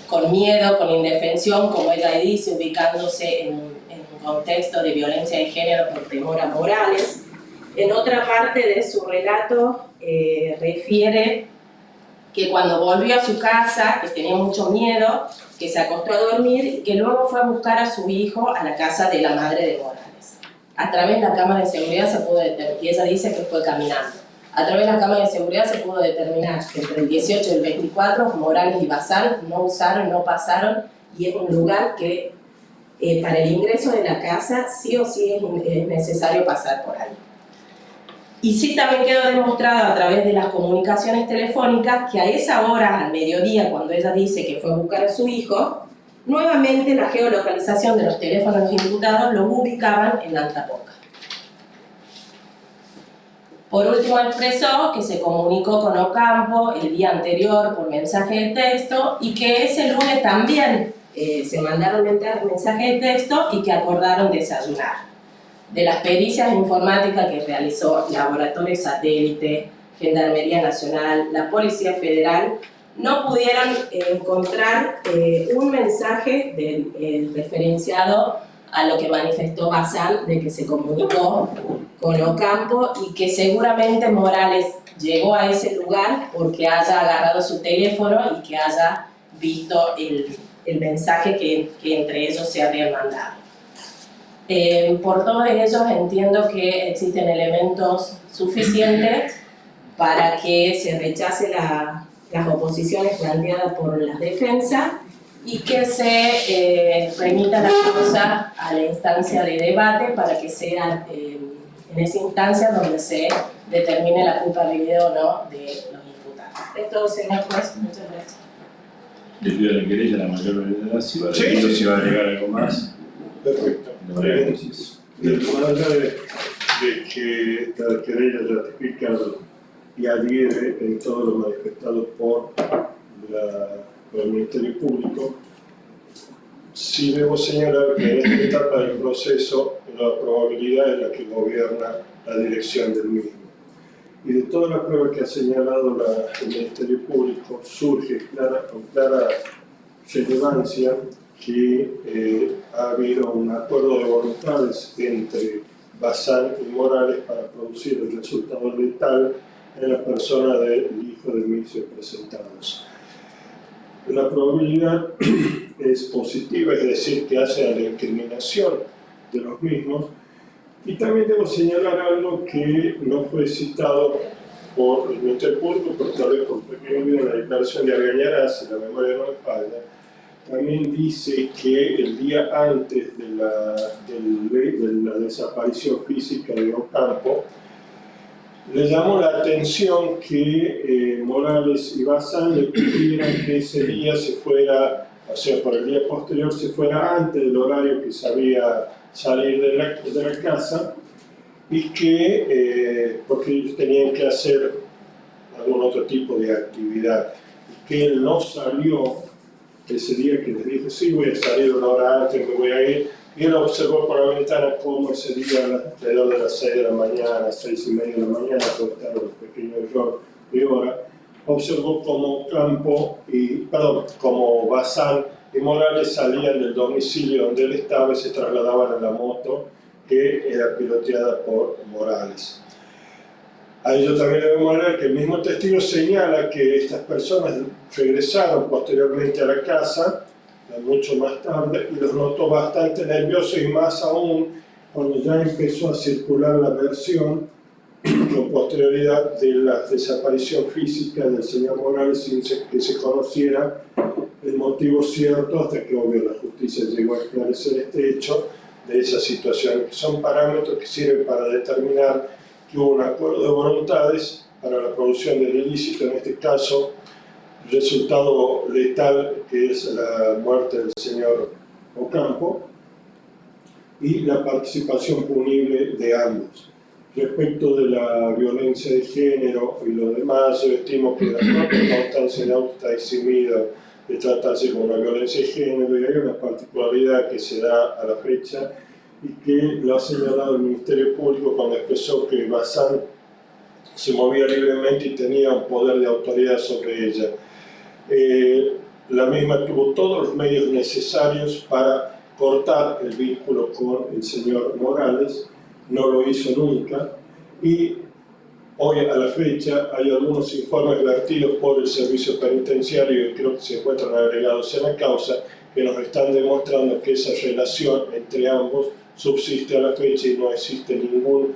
con miedo, con indefensión, como ella dice, ubicándose en un contexto de violencia de género por temor a Morales. En otra parte de su relato refiere que cuando volvió a su casa, que tenía mucho miedo, que se acostó a dormir y que luego fue a buscar a su hijo a la casa de la madre de Morales. A través de la cámara de seguridad se pudo determinar, y ella dice que fue caminando. A través de la cámara de seguridad se pudo determinar que entre el 18 y el 24 Morales y Bazán no usaron, no pasaron, y es un lugar que para el ingreso de la casa sí o sí es necesario pasar por ahí. Y sí también quedó demostrado a través de las comunicaciones telefónicas que a esa hora, al mediodía, cuando ella dice que fue a buscar a su hijo, nuevamente la geolocalización de los teléfonos imputados los ubicaban en Antapoca. Por último expresó que se comunicó con Ocampo el día anterior por mensaje de texto y que ese lunes también se mandaron mensajes de texto y que acordaron desayunar. De las pericias informáticas que realizó Laboratorio Satélite, Gendarmería Nacional, la Policía Federal, no pudieron encontrar un mensaje referenciado a lo que manifestó Bazán de que se comunicó con Ocampo y que seguramente Morales llegó a ese lugar porque haya agarrado su teléfono y que haya visto el mensaje que entre ellos se habían mandado. Por todos ellos entiendo que existen elementos suficientes para que se rechace las oposiciones planteadas por la defensa y que se remita la causa a la instancia de debate para que sea en esa instancia donde se determine la culpabilidad o no de los imputados. Es todo, señor juez. Muchas gracias. Le pido a la querella la mayor brevedad, si va a Sí, agregar, sí, si va a agregar algo más. Perfecto. Más allá de que esta querella ratifica y adhiere en todo lo manifestado por el Ministerio Público, sí debo señalar que en esta etapa del proceso la probabilidad es la que gobierna la dirección del mismo. Y de todas las pruebas que ha señalado el Ministerio Público surge con clara relevancia que ha habido un acuerdo de voluntades entre Bazán y Morales para producir el resultado letal en la persona del hijo de Micio presentados. La probabilidad es positiva, es decir, que hace a la incriminación de los mismos. Y también debo señalar algo que no fue citado por el Ministerio Público, pero tal vez por pequeño video en la declaración de Argañarás, si la memoria no me falla. También dice que el día antes de la desaparición física de Ocampo, le llamó la atención que Morales y Bazán le pidieran que ese día se fuera, o sea, por el día posterior se fuera antes del horario que sabía salir de la casa y que, porque ellos tenían que hacer algún otro tipo de actividad, y que él no salió ese día que les dijo, sí, voy a salir una hora antes, me voy a ir, y él observó por la ventana cómo ese día, alrededor de las 6 de la mañana, 6:30 de la mañana, puede estar un pequeño error de hora, observó como Bazán y Morales salían del domicilio donde él estaba y se trasladaban en la moto que era piloteada por Morales. A ello también debemos hablar que el mismo testigo señala que estas personas regresaron posteriormente a la casa, mucho más tarde, y los notó bastante nerviosos y más aún cuando ya empezó a circular la versión con posterioridad de la desaparición física del señor Morales sin que se conociera el motivo cierto hasta que obvio la justicia llegó a esclarecer este hecho de esa situación, que son parámetros que sirven para determinar que hubo un acuerdo de voluntades para la producción del ilícito, en este caso el resultado letal que es la muerte del señor Ocampo y la participación punible de ambos. Respecto de la violencia de género y lo demás, yo estimo que la propia constancia en auto está eximida de tratarse como una violencia de género, y hay una particularidad que se da a la fecha y que lo ha señalado el Ministerio Público cuando expresó que Bazán se movía libremente y tenía un poder de autoridad sobre ella. La misma tuvo todos los medios necesarios para cortar el vínculo con el señor Morales, no lo hizo nunca, y hoy a la fecha hay algunos informes vertidos por el servicio penitenciario y creo que se encuentran agregados en la causa que nos están demostrando que esa relación entre ambos subsiste a la fecha y no existe ningún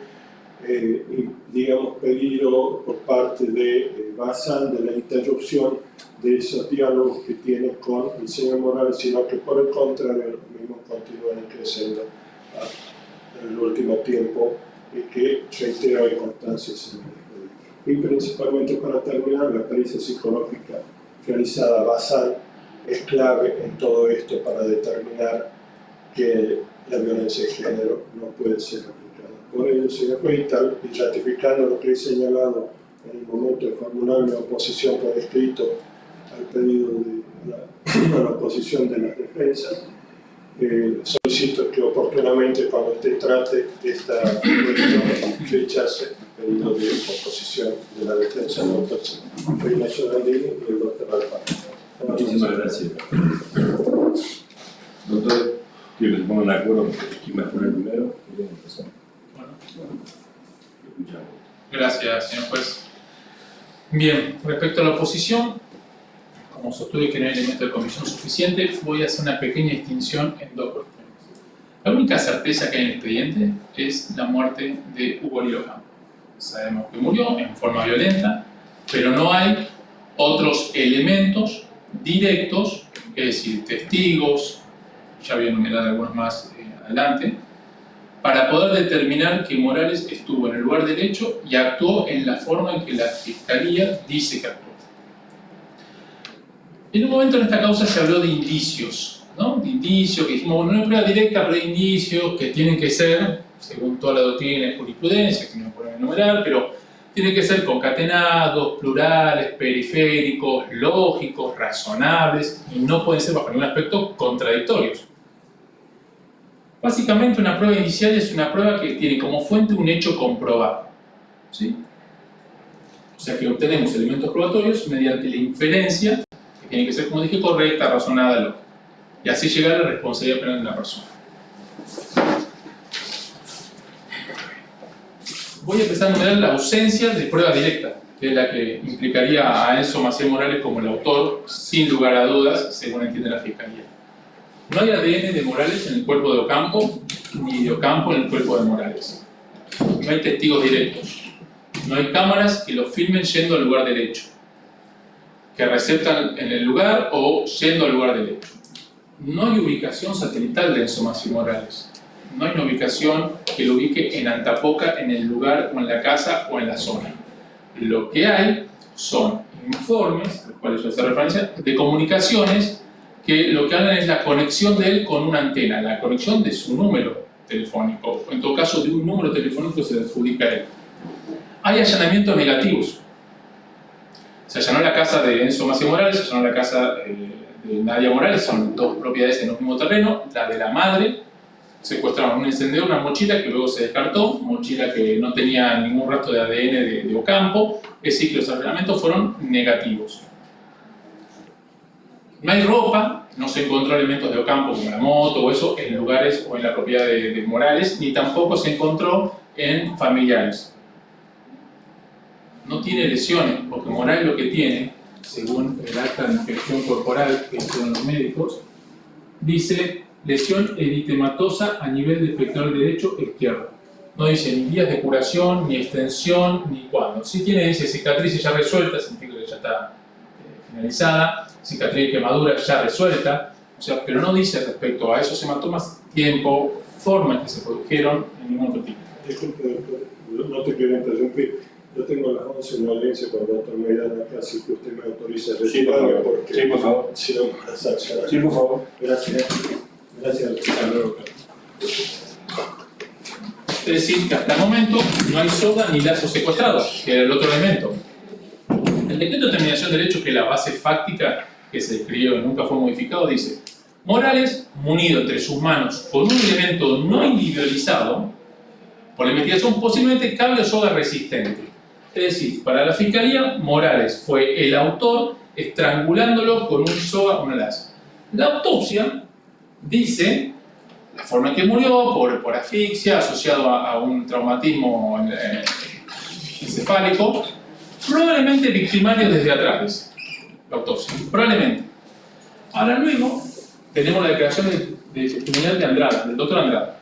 digamos, peligro por parte de Bazán de la interrupción de esos diálogos que tiene con el señor Morales, sino que por el contrario los mismos continúan creciendo en el último tiempo y que reitera hoy constancias en el expediente. Y principalmente para terminar, la pericia psicológica realizada a Bazán es clave en todo esto para determinar que la violencia de género no puede ser aplicada. Por ello, señor juez, y ratificando lo que he señalado en el momento de formular mi oposición por escrito al pedido de la oposición de las defensas, solicito que oportunamente cuando usted trate esta cuestión rechace el pedido de oposición de la defensa del doctor Ignacio Gandini y el doctor Alfaro. Muchísimas gracias. Doctor, quiero que se pongan de acuerdo quién va a poner primero. Bueno. Gracias, señor juez. Bien, respecto a la oposición, como sostuve que no hay elemento de comisión suficiente, voy a hacer una pequeña distinción en dos cuestiones. La única certeza que hay en el expediente es la muerte de Hugo Lilo Campo. Sabemos que murió en forma violenta, pero no hay otros elementos directos, es decir, testigos, ya voy a enumerar algunos más adelante, para poder determinar que Morales estuvo en el lugar del hecho y actuó en la forma en que la Fiscalía dice que actuó. En un momento en esta causa se habló de indicios, ¿no? De indicios, que dijimos, bueno, no hay prueba directa, pero hay indicios que tienen que ser, según toda la doctrina y jurisprudencia, que no podemos enumerar, pero tienen que ser concatenados, plurales, periféricos, lógicos, razonables, y no pueden ser bajo ningún aspecto contradictorios. Básicamente una prueba inicial es una prueba que tiene como fuente un hecho comprobado, ¿sí? O sea que obtenemos elementos probatorios mediante la inferencia, que tiene que ser, como dije, correcta, razonada, lógica, y así llegar a la responsabilidad penal de la persona. Voy a empezar a enumerar la ausencia de prueba directa, que es la que implicaría a Enzo Maciel Morales como el autor, sin lugar a dudas, según entiende la Fiscalía. No hay ADN de Morales en el cuerpo de Ocampo, ni de Ocampo en el cuerpo de Morales. No hay testigos directos. No hay cámaras que lo filmen yendo al lugar del hecho, que receptan en el lugar o yendo al lugar del hecho. No hay ubicación satelital de Enzo Maciel Morales. No hay una ubicación que lo ubique en Antapoca, en el lugar o en la casa o en la zona. Lo que hay son informes, a los cuales yo hago referencia, de comunicaciones que lo que hablan es la conexión de él con una antena, la conexión de su número telefónico, o en todo caso de un número telefónico que se le adjudica a él. Hay allanamientos negativos. Se allanó la casa de Enzo Maciel Morales, se allanó la casa de Nadia Morales, son dos propiedades en un mismo terreno, la de la madre. Secuestraron un encendedor, una mochila que luego se descartó, mochila que no tenía ningún rastro de ADN de Ocampo, es decir, que los allanamientos fueron negativos. No hay ropa, no se encontró elementos de Ocampo como la moto o eso en lugares o en la propiedad de Morales, ni tampoco se encontró en familiares. No tiene lesiones, porque Morales lo que tiene, según el acta de inspección corporal que hicieron los médicos, dice lesión eritematosa a nivel del pectoral derecho izquierdo. No dice ni días de curación, ni extensión, ni cuándo. Sí tiene, dice cicatrices ya resueltas, significa que ya está finalizada, cicatriz y quemadura ya resuelta, o sea, pero no dice respecto a esos hematomas tiempo, forma en que se produjeron en ningún otro tipo. Disculpe, doctor, no te quiero interrumpir. Yo tengo las 11 en Valencia con el doctor Meirán acá, si que usted me autoriza a retirarme, porque sí, por favor. Si no, para sancionar. Sí, por favor. Gracias. Gracias. Hasta luego. Es decir, que hasta el momento no hay soga ni lazo secuestrado, que era el otro elemento. El decreto de determinación del hecho, que es la base fáctica que se escribió y nunca fue modificado, dice: Morales, munido entre sus manos con un elemento no individualizado, por la investigación posiblemente cable o soga resistente. Es decir, para la Fiscalía, Morales fue el autor estrangulándolo con un soga o una lazo. La autopsia dice la forma en que murió, por asfixia, asociado a un traumatismo encefálico, probablemente victimario desde atrás, dice la autopsia, probablemente. Ahora luego tenemos la declaración de testimonial de Andrada, del doctor Andrada,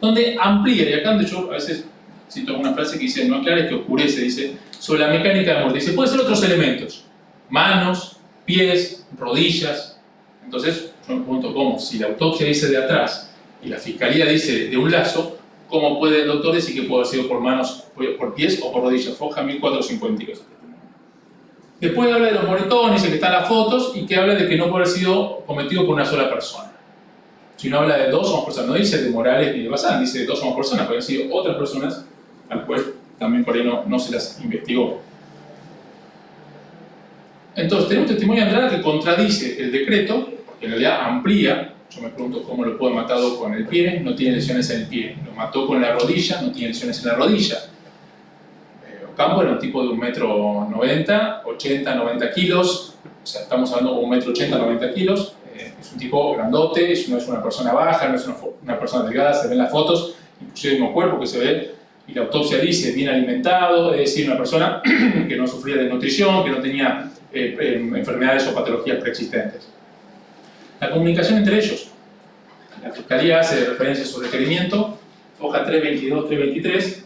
donde amplía, y acá yo a veces cito alguna frase que dice: no aclares que oscurece, dice, sobre la mecánica de muerte. Dice, puede ser otros elementos, manos, pies, rodillas. Entonces, yo me pregunto cómo, si la autopsia dice de atrás y la fiscalía dice de un lazo, ¿cómo puede el doctor decir que puede haber sido por manos, por pies o por rodillas? Foja 1452. Después habla de los moretones, que están las fotos, y que habla de que no puede haber sido cometido por una sola persona. Si no habla de dos o más personas, no dice de Morales ni de Bazán, dice de dos o más personas, pueden haber sido otras personas, al cual también por ahí no se las investigó. Entonces, tenemos un testimonio de Andrada que contradice el decreto, porque en realidad amplía. Yo me pregunto cómo lo puede haber matado con el pie, no tiene lesiones en el pie. Lo mató con la rodilla, no tiene lesiones en la rodilla. Ocampo era un tipo de 1,90 m, 80, 90 kilos, o sea, estamos hablando de 1,80 m, 90 kilos. Es un tipo grandote, no es una persona baja, no es una persona delgada, se ven las fotos, inclusive el mismo cuerpo que se ve, y la autopsia dice bien alimentado, es decir, una persona que no sufría de nutrición, que no tenía enfermedades o patologías preexistentes. La comunicación entre ellos. La Fiscalía hace referencia a su requerimiento, hoja 322-323,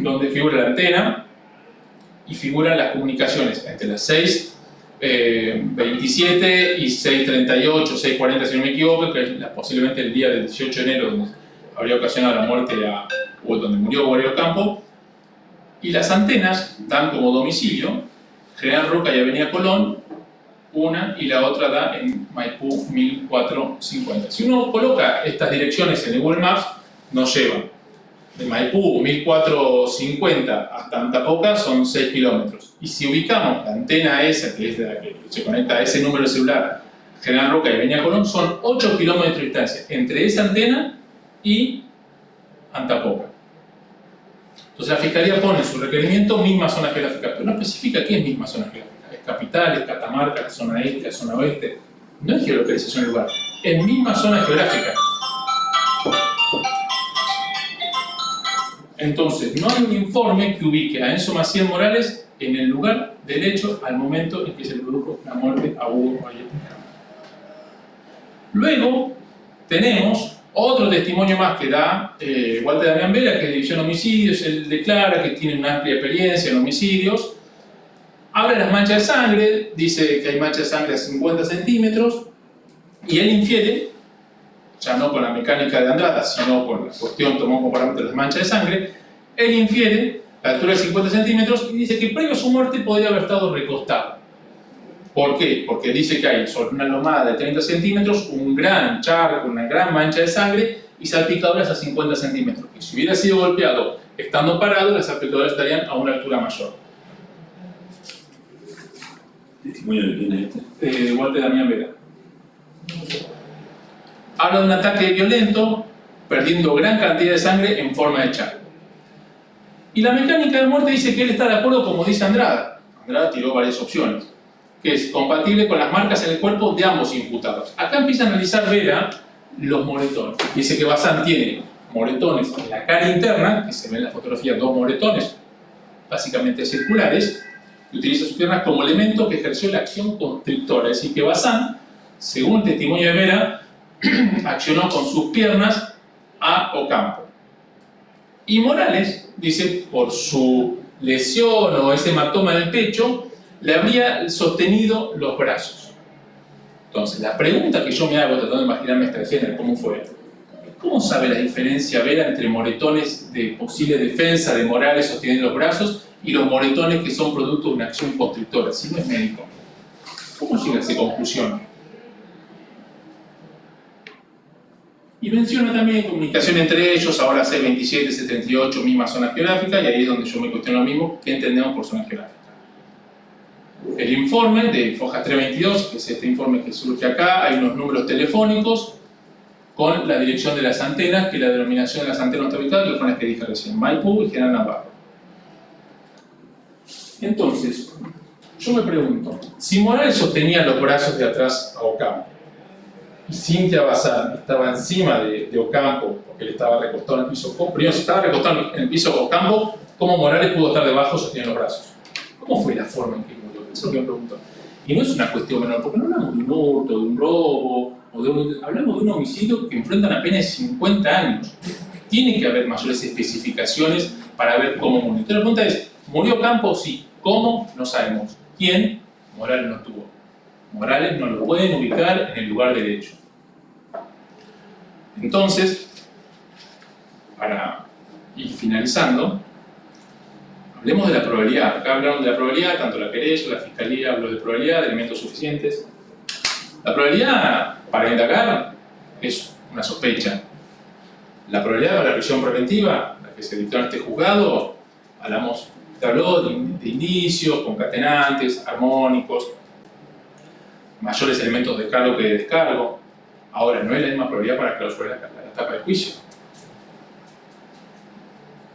donde figura la antena y figuran las comunicaciones entre las 6:27 y 6:38, 6:40 si no me equivoco, que es posiblemente el día del 18 de enero donde habría ocasionado la muerte o donde murió Guerrero Campo. Y las antenas dan como domicilio General Roca y Avenida Colón, una, y la otra da en Maipú 1450. Si uno coloca estas direcciones en el Google Maps, nos lleva de Maipú 1450 hasta Antapoca, son 6 kilómetros. Y si ubicamos la antena esa, que es de la que se conecta a ese número de celular, General Roca y Avenida Colón, son 8 kilómetros de distancia entre esa antena y Antapoca. Entonces la Fiscalía pone en su requerimiento misma zona geográfica, pero no especifica qué es misma zona geográfica. Es capital, es Catamarca, la zona este, la zona oeste. No es geolocalización del lugar, es misma zona geográfica. Entonces, no hay un informe que ubique a Enzo Maciel Morales en el lugar del hecho al momento en que se produjo la muerte a Hugo Valle. Luego, tenemos otro testimonio más que da Walter Damián Vera, que es de División de Homicidios. Él declara que tiene una amplia experiencia en homicidios. Habla de las manchas de sangre, dice que hay manchas de sangre a 50 centímetros, y él infiere, ya no con la mecánica de Andrada, sino con la cuestión, tomó como parámetro las manchas de sangre, él infiere la altura de 50 centímetros y dice que previo a su muerte podría haber estado recostado. ¿Por qué? Porque dice que hay sobre una lomada de 30 centímetros un gran charco, una gran mancha de sangre y salpicaduras a 50 centímetros. Y si hubiera sido golpeado estando parado, las salpicaduras estarían a una altura mayor. ¿Testimonio de quién es este? De Walter Damián Vera. Habla de un ataque violento, perdiendo gran cantidad de sangre en forma de charco. Y la mecánica de muerte dice que él está de acuerdo, como dice Andrada. Andrada tiró varias opciones, que es compatible con las marcas en el cuerpo de ambos imputados. Acá empieza a analizar Vera los moretones. Dice que Bazán tiene moretones en la cara interna, que se ven en la fotografía, dos moretones básicamente circulares, y utiliza sus piernas como elemento que ejerció la acción constrictora. Es decir, que Bazán, según el testimonio de Vera, accionó con sus piernas a Ocampo. Y Morales, dice, por su lesión o ese hematoma en el pecho, le habría sostenido los brazos. Entonces, la pregunta que yo me hago tratando de imaginarme esta escena, ¿cómo fue? ¿Cómo sabe la diferencia Vera entre moretones de posible defensa de Morales sosteniendo los brazos y los moretones que son producto de una acción constrictora, si no es médico? ¿Cómo llega a esa conclusión? Y menciona también comunicación entre ellos, ahora C27, C38, misma zona geográfica, y ahí es donde yo me cuestiono lo mismo, ¿qué entendemos por zona geográfica? El informe de Foja 322, que es este informe que surge acá, hay unos números telefónicos con la dirección de las antenas, que la denominación de las antenas está ubicada, que fueron las que dije recién, Maipú y General Navarro. Entonces, yo me pregunto, si Morales sostenía los brazos de atrás a Ocampo, y Cintia Bazán estaba encima de Ocampo, porque él estaba recostado en el piso, primero, si estaba recostado en el piso de Ocampo, ¿cómo Morales pudo estar debajo sosteniendo los brazos? ¿Cómo fue la forma en que murió? Eso es lo que me pregunto. Y no es una cuestión menor, porque no hablamos de un hurto, de un robo, hablamos de un homicidio que enfrenta una pena de 50 años. Tiene que haber mayores especificaciones para ver cómo murió. Entonces la pregunta es, ¿murió Ocampo? Sí. ¿Cómo? No sabemos. ¿Quién? Morales no estuvo. Morales no lo pueden ubicar en el lugar del hecho. Entonces, para ir finalizando, hablemos de la probabilidad. Acá hablaron de la probabilidad, tanto la querella, la fiscalía habló de probabilidad, de elementos suficientes. La probabilidad para indagar es una sospecha. La probabilidad para la prisión preventiva, la que se dictó en este juzgado, habló de indicios, concatenantes, armónicos, mayores elementos de cargo que de descargo. Ahora, no es la misma probabilidad para clausurar la etapa de juicio.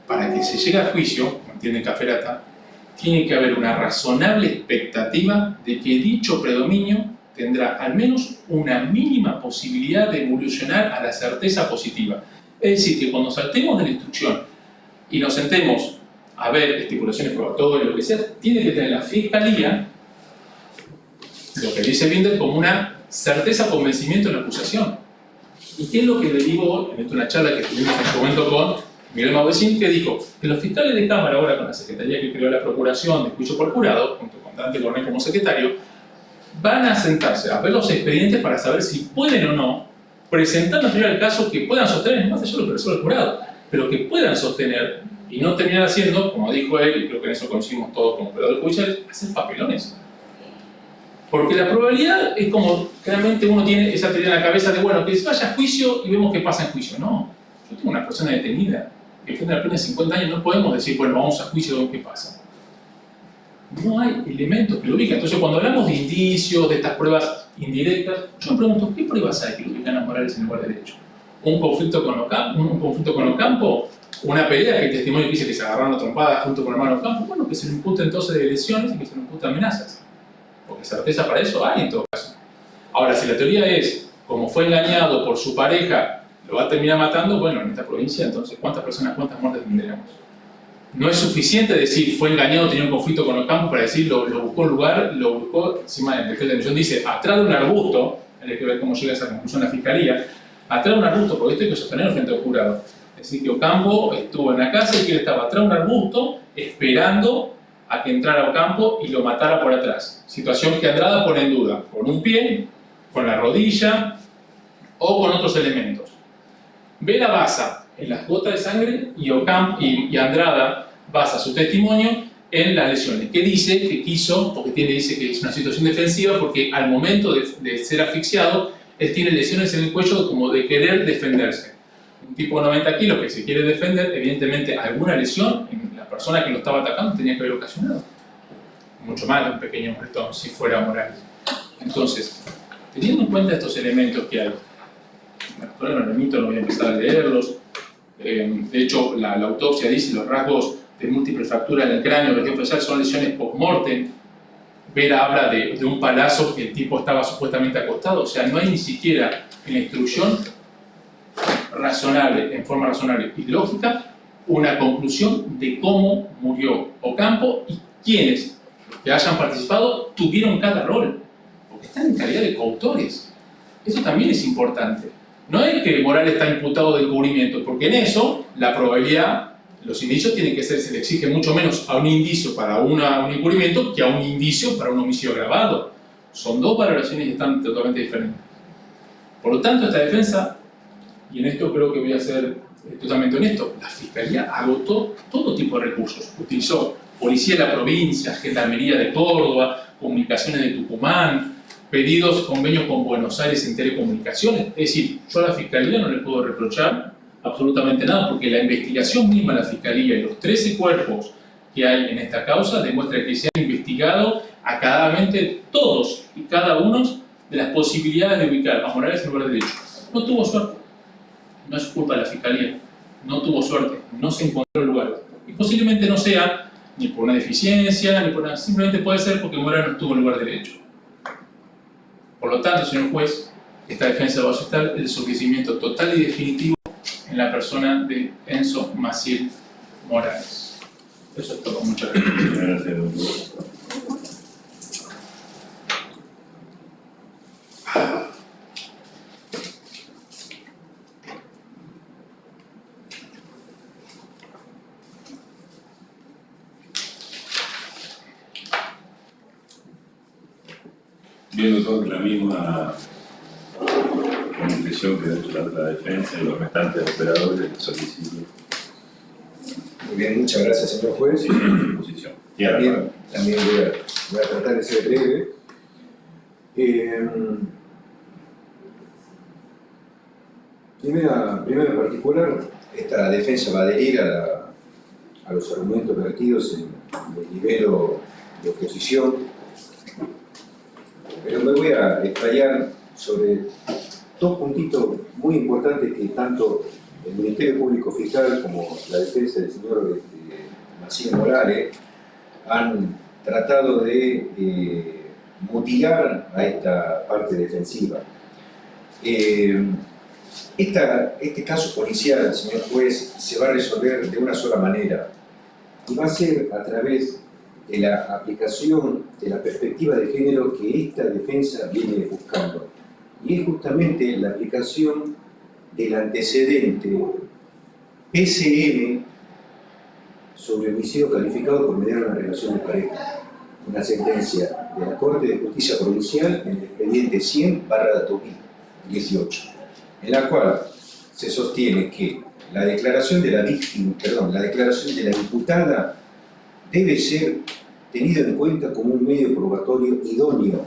Para que se llegue a juicio, como entiende Cafferata, tiene que haber una razonable expectativa de que dicho predominio tendrá al menos una mínima posibilidad de evolucionar a la certeza positiva. Es decir, que cuando saltemos de la instrucción y nos sentemos a ver estipulaciones probatorias, lo que sea, tiene que tener la fiscalía, lo que dice Binder, como una certeza, convencimiento en la acusación. ¿Y qué es lo que derivó en una charla que tuvimos en su momento con Miguel Maudecín, que dijo que los fiscales de Cámara, ahora con la Secretaría que creó la Procuración de Juicio por Jurado, junto con Dante Cornet como secretario, van a sentarse a ver los expedientes para saber si pueden o no presentar material al caso que puedan sostener, más allá de lo que resuelve el jurado, pero que puedan sostener y no terminar haciendo, como dijo él, y creo que en eso coincidimos todos como operadores judiciales, hacer papelones. Porque la probabilidad es como, claramente uno tiene esa teoría en la cabeza de, bueno, que se vaya a juicio y vemos qué pasa en juicio. No, yo tengo una persona detenida que tiene la pena de 50 años, no podemos decir, bueno, vamos a juicio y vemos qué pasa. No hay elementos que lo ubican. Entonces, cuando hablamos de indicios, de estas pruebas indirectas, yo me pregunto, ¿qué pruebas hay que lo ubican a Morales en el lugar derecho? ¿Un conflicto con Ocampo? ¿Una pelea que el testimonio dice que se agarraron a trompadas junto con el hermano Ocampo? Bueno, que se le impute entonces de lesiones y que se le impute amenazas. Porque certeza para eso hay en todo caso. Ahora, si la teoría es, como fue engañado por su pareja, lo va a terminar matando, bueno, en esta provincia, entonces, ¿cuántas muertes tendríamos? No es suficiente decir, fue engañado, tenía un conflicto con Ocampo, para decir, lo buscó el lugar, lo buscó, encima del decreto de detención dice, atrás de un arbusto, hay que ver cómo llega a esa conclusión la fiscalía, atrás de un arbusto, porque esto hay que sostenerlo frente al jurado. Es decir, que Ocampo estuvo en la casa y que él estaba atrás de un arbusto, esperando a que entrara Ocampo y lo matara por atrás. Situación que Andrada pone en duda, con un pie, con la rodilla o con otros elementos. Vela basa en las gotas de sangre y Andrada basa su testimonio en las lesiones. ¿Qué dice? Que quiso, porque dice que es una situación defensiva porque al momento de ser asfixiado, él tiene lesiones en el cuello como de querer defenderse. Un tipo de 90 kilos que se quiere defender, evidentemente alguna lesión en la persona que lo estaba atacando tenía que haber ocasionado. Mucho más de un pequeño moretón si fuera Morales. Entonces, teniendo en cuenta estos elementos que hay, bueno, no remito, no voy a empezar a leerlos. De hecho, la autopsia dice los rasgos de múltiple fractura en el cráneo, región facial, son lesiones post-mortem. Vera habla de un palazo que el tipo estaba supuestamente acostado, o sea, no hay ni siquiera en la instrucción razonable, en forma razonable y lógica, una conclusión de cómo murió Ocampo y quiénes que hayan participado tuvieron cada rol, porque están en calidad de coautores. Eso también es importante. No es que Morales está imputado de encubrimiento, porque en eso la probabilidad, los indicios tienen que ser, se le exige mucho menos a un indicio para un encubrimiento que a un indicio para un homicidio agravado. Son dos valoraciones que están totalmente diferentes. Por lo tanto, esta defensa, y en esto creo que voy a ser totalmente honesto, la Fiscalía agotó todo tipo de recursos. Utilizó Policía de la Provincia, Gendarmería de Córdoba, Comunicaciones de Tucumán, pedidos, convenios con Buenos Aires en telecomunicaciones. Es decir, yo a la Fiscalía no le puedo reprochar absolutamente nada, porque la investigación misma de la Fiscalía y los 13 cuerpos que hay en esta causa demuestra que se han investigado acadamente todos y cada uno de las posibilidades de ubicar a Morales en lugar de derecho. No tuvo suerte. No es culpa de la Fiscalía. No tuvo suerte. No se encontró el lugar. Y posiblemente no sea ni por una deficiencia, ni por nada. Simplemente puede ser porque Morales no estuvo en el lugar de derecho. Por lo tanto, señor juez, esta defensa va a aceptar el enjuiciamiento total y definitivo en la persona de Enzo Maciel Morales. Eso es todo. Muchas gracias. Gracias, doctor. Bien, doctor, la misma comunicación que ha hecho la otra defensa y los restantes operadores del solicito. Muy bien, muchas gracias, señor juez. Posición. También voy a tratar de ser breve. Primero en particular, esta defensa va a adherir a los argumentos vertidos en el nivel de oposición, pero me voy a explayar sobre dos puntitos muy importantes que tanto el Ministerio Público Fiscal como la defensa del señor Maciel Morales han tratado de mutilar a esta parte defensiva. Este caso policial, señor juez, se va a resolver de una sola manera y va a ser a través de la aplicación de la perspectiva de género que esta defensa viene buscando. Y es justamente la aplicación del antecedente PCM sobre homicidio calificado por mediar una relación de pareja. Una sentencia de la Corte de Justicia Provincial en el expediente 100/2018, en la cual se sostiene que la declaración de la víctima, la declaración de la imputada debe ser tenido en cuenta como un medio probatorio idóneo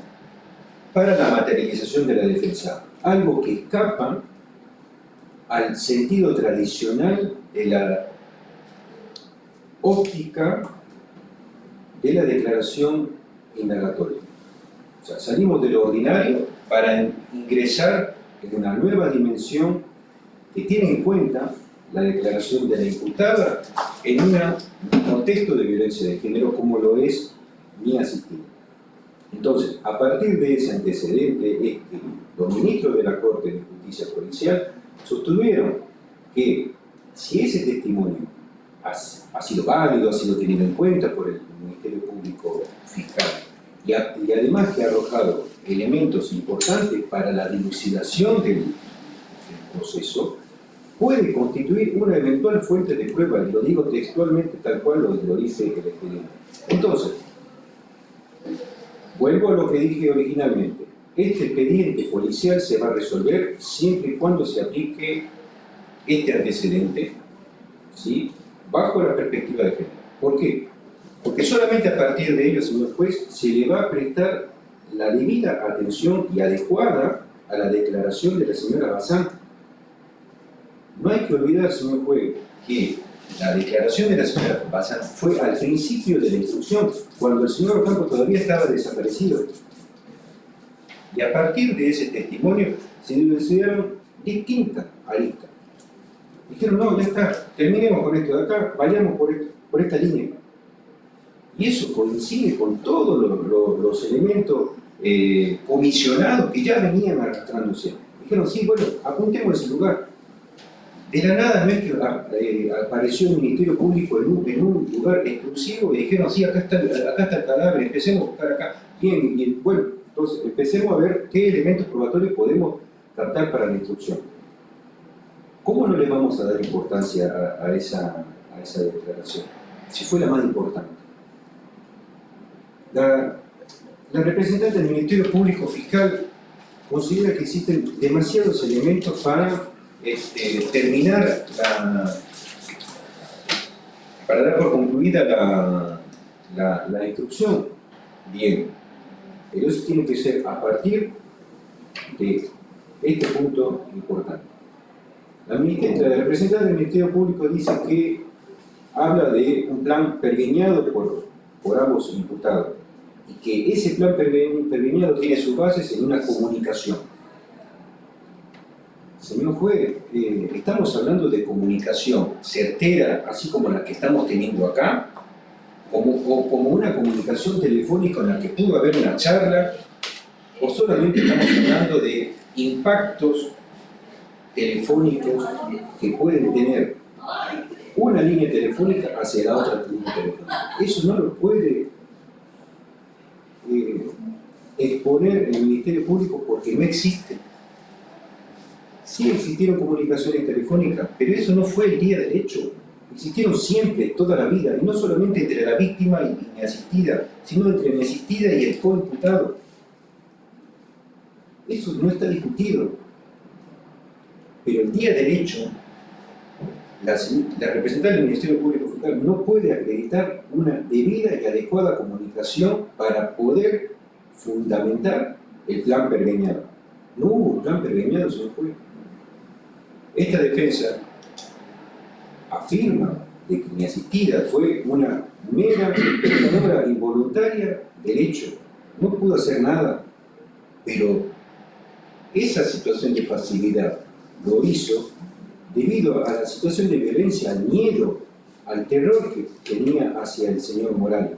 para la materialización de la defensa, algo que escapa al sentido tradicional de la óptica de la declaración indagatoria. O sea, salimos de lo ordinario para ingresar en una nueva dimensión que tiene en cuenta la declaración de la imputada en un contexto de violencia de género como lo es mi asistido. Entonces, a partir de ese antecedente es que los ministros de la Corte de Justicia Provincial sostuvieron que si ese testimonio ha sido válido, ha sido tenido en cuenta por el Ministerio Público Fiscal y además que ha arrojado elementos importantes para la dilucidación del proceso, puede constituir una eventual fuente de prueba, y lo digo textualmente tal cual lo dice el expediente. Entonces, vuelvo a lo que dije originalmente. Este expediente policial se va a resolver siempre y cuando se aplique este antecedente, ¿sí?, bajo la perspectiva de género. ¿Por qué? Porque solamente a partir de ello, señor juez, se le va a prestar la debida atención y adecuada a la declaración de la señora Bazán. No hay que olvidar, señor juez, que la declaración de la señora Bazán fue al principio de la instrucción, cuando el señor Ocampo todavía estaba desaparecido. Y a partir de ese testimonio se dilucidaron distintas aristas. Dijeron, no, ya está, terminemos con esto de acá, vayamos por esta línea. Y eso coincide con todos los elementos comisionados que ya venían arrastrándose. Dijeron, sí, bueno, apuntemos a ese lugar. De la nada no es que apareció el Ministerio Público en un lugar exclusivo y dijeron, sí, acá está el cadáver, empecemos a buscar acá. Bien, bueno, entonces empecemos a ver qué elementos probatorios podemos captar para la instrucción. ¿Cómo no le vamos a dar importancia a esa declaración? Si fue la más importante. La representante del Ministerio Público Fiscal considera que existen demasiados elementos para para dar por concluida la instrucción. Bien, Pero eso tiene que ser a partir de este punto importante. La representante del Ministerio Público dice que habla de un plan pergeñado por ambos imputados y que ese plan pergeñado tiene sus bases en una comunicación. Señor juez, estamos hablando de comunicación certera, así como la que estamos teniendo acá, como una comunicación telefónica en la que pudo haber una charla, o solamente estamos hablando de impactos telefónicos que pueden tener una línea telefónica hacia la otra línea telefónica. Eso no lo puede exponer el Ministerio Público porque no existe. Sí existieron comunicaciones telefónicas, pero eso no fue el día del hecho. Existieron siempre, toda la vida, y no solamente entre la víctima y mi asistida, sino entre mi asistida y el coimputado. Eso no está discutido. Pero el día del hecho, la representante del Ministerio Público Fiscal no puede acreditar una debida y adecuada comunicación para poder fundamentar el plan pergeñado. No hubo un plan pergeñado, señor juez. Esta defensa afirma de que mi asistida fue una mera espectadora involuntaria del hecho. No pudo hacer nada, pero esa situación de pasividad lo hizo debido a la situación de violencia, al miedo, al terror que tenía hacia el señor Morales.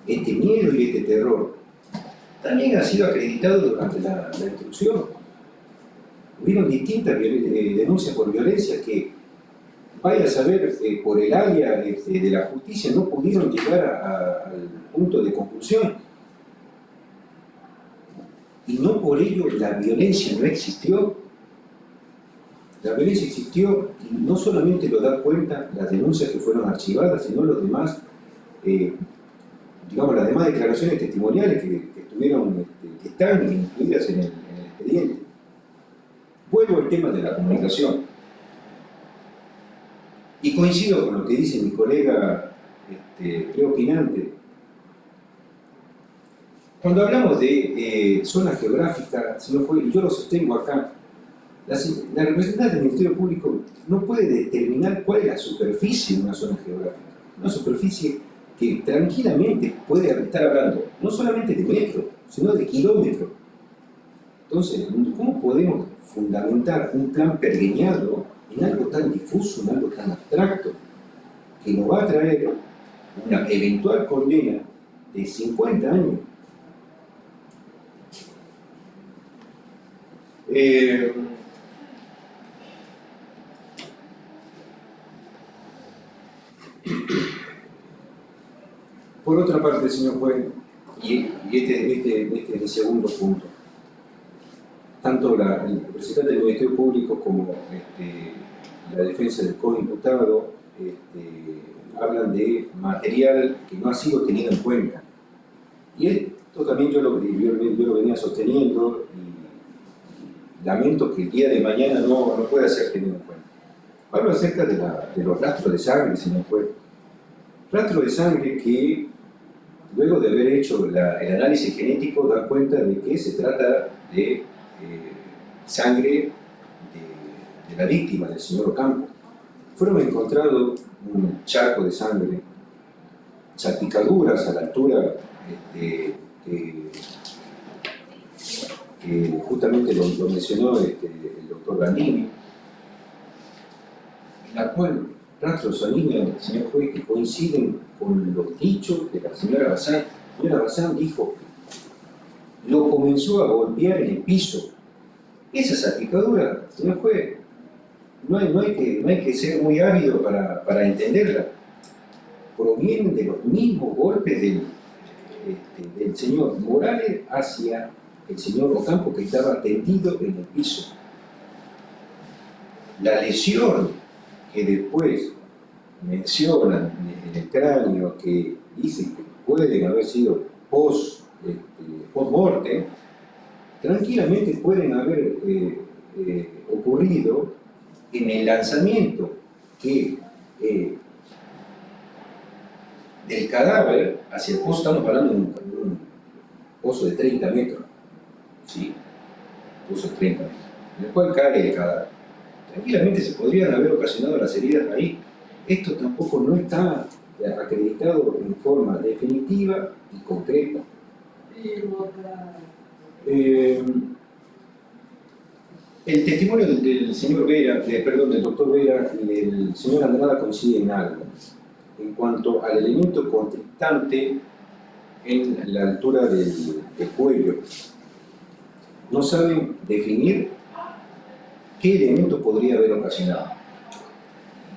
Este miedo y este terror también ha sido acreditado durante la instrucción. Hubieron distintas denuncias por violencia que, vaya a saber, por el área de la justicia no pudieron llegar al punto de conclusión. Y no por ello la violencia no existió. La violencia existió y no solamente lo da cuenta las denuncias que fueron archivadas, sino los demás, digamos, las demás declaraciones testimoniales que están incluidas en el expediente. Vuelvo al tema de la comunicación. Y coincido con lo que dice mi colega preopinante. Cuando hablamos de zona geográfica, señor juez, yo lo sostengo acá, la representante del Ministerio Público no puede determinar cuál es la superficie de una zona geográfica. Una superficie que tranquilamente puede estar hablando no solamente de metros, sino de kilómetros. Entonces, ¿cómo podemos fundamentar un plan pergeñado en algo tan difuso, en algo tan abstracto, que nos va a traer una eventual condena de 50 años? Por otra parte, señor juez, y este es el segundo punto, tanto el representante del Ministerio Público como la defensa del coimputado hablan de material que no ha sido tenido en cuenta. Y esto también yo lo venía sosteniendo y lamento que el día de mañana no pueda ser tenido en cuenta. Hablo acerca de los rastros de sangre, señor juez. Rastros de sangre que, luego de haber hecho el análisis genético, dan cuenta de que se trata de sangre de la víctima, del señor Ocampo. Fueron encontrados un charco de sangre, salpicaduras a la altura que justamente lo mencionó el doctor Gandini, en la cual rastros sanguíneos, señor juez, que coinciden con los dichos de la señora Bazán. La señora Bazán dijo: lo comenzó a golpear en el piso. Esa salpicadura, señor juez, no hay que ser muy ávido para entenderla. Provienen de los mismos golpes del señor Morales hacia el señor Ocampo, que estaba tendido en el piso. La lesión que después mencionan en el cráneo, que dicen que pueden haber sido post-mortem, tranquilamente pueden haber ocurrido en el lanzamiento del cadáver hacia el post. Estamos hablando de un pozo de 30 metros, ¿sí? Pozo de 30 metros, en el cual cae el cadáver. Tranquilamente se podrían haber ocasionado las heridas ahí. Esto tampoco no está acreditado en forma definitiva y concreta. El testimonio del señor Vera, del doctor Vera y del señor Andrada coincide en algo, en cuanto al elemento contrictante en la altura del cuello. No saben definir qué elemento podría haber ocasionado.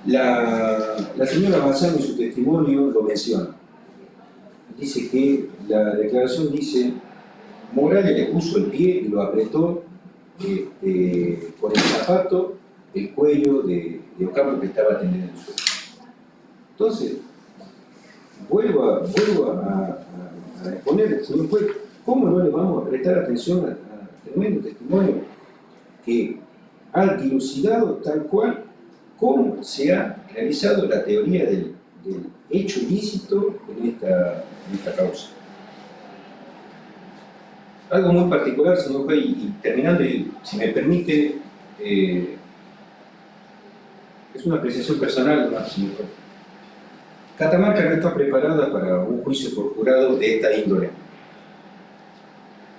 La señora Bazán en su testimonio lo menciona. Dice que la declaración dice: Morales le puso el pie y lo apretó con el zapato el cuello de Ocampo, que estaba tendido en el suelo. Entonces, vuelvo a exponer, señor juez, ¿cómo no le vamos a prestar atención a tremendo testimonio que ha dilucidado tal cual cómo se ha realizado la teoría del hecho ilícito en esta causa? Algo muy particular, señor juez, y terminando, y si me permite, es una apreciación personal, ¿no, señor juez? Catamarca no está preparada para un juicio por jurado de esta índole.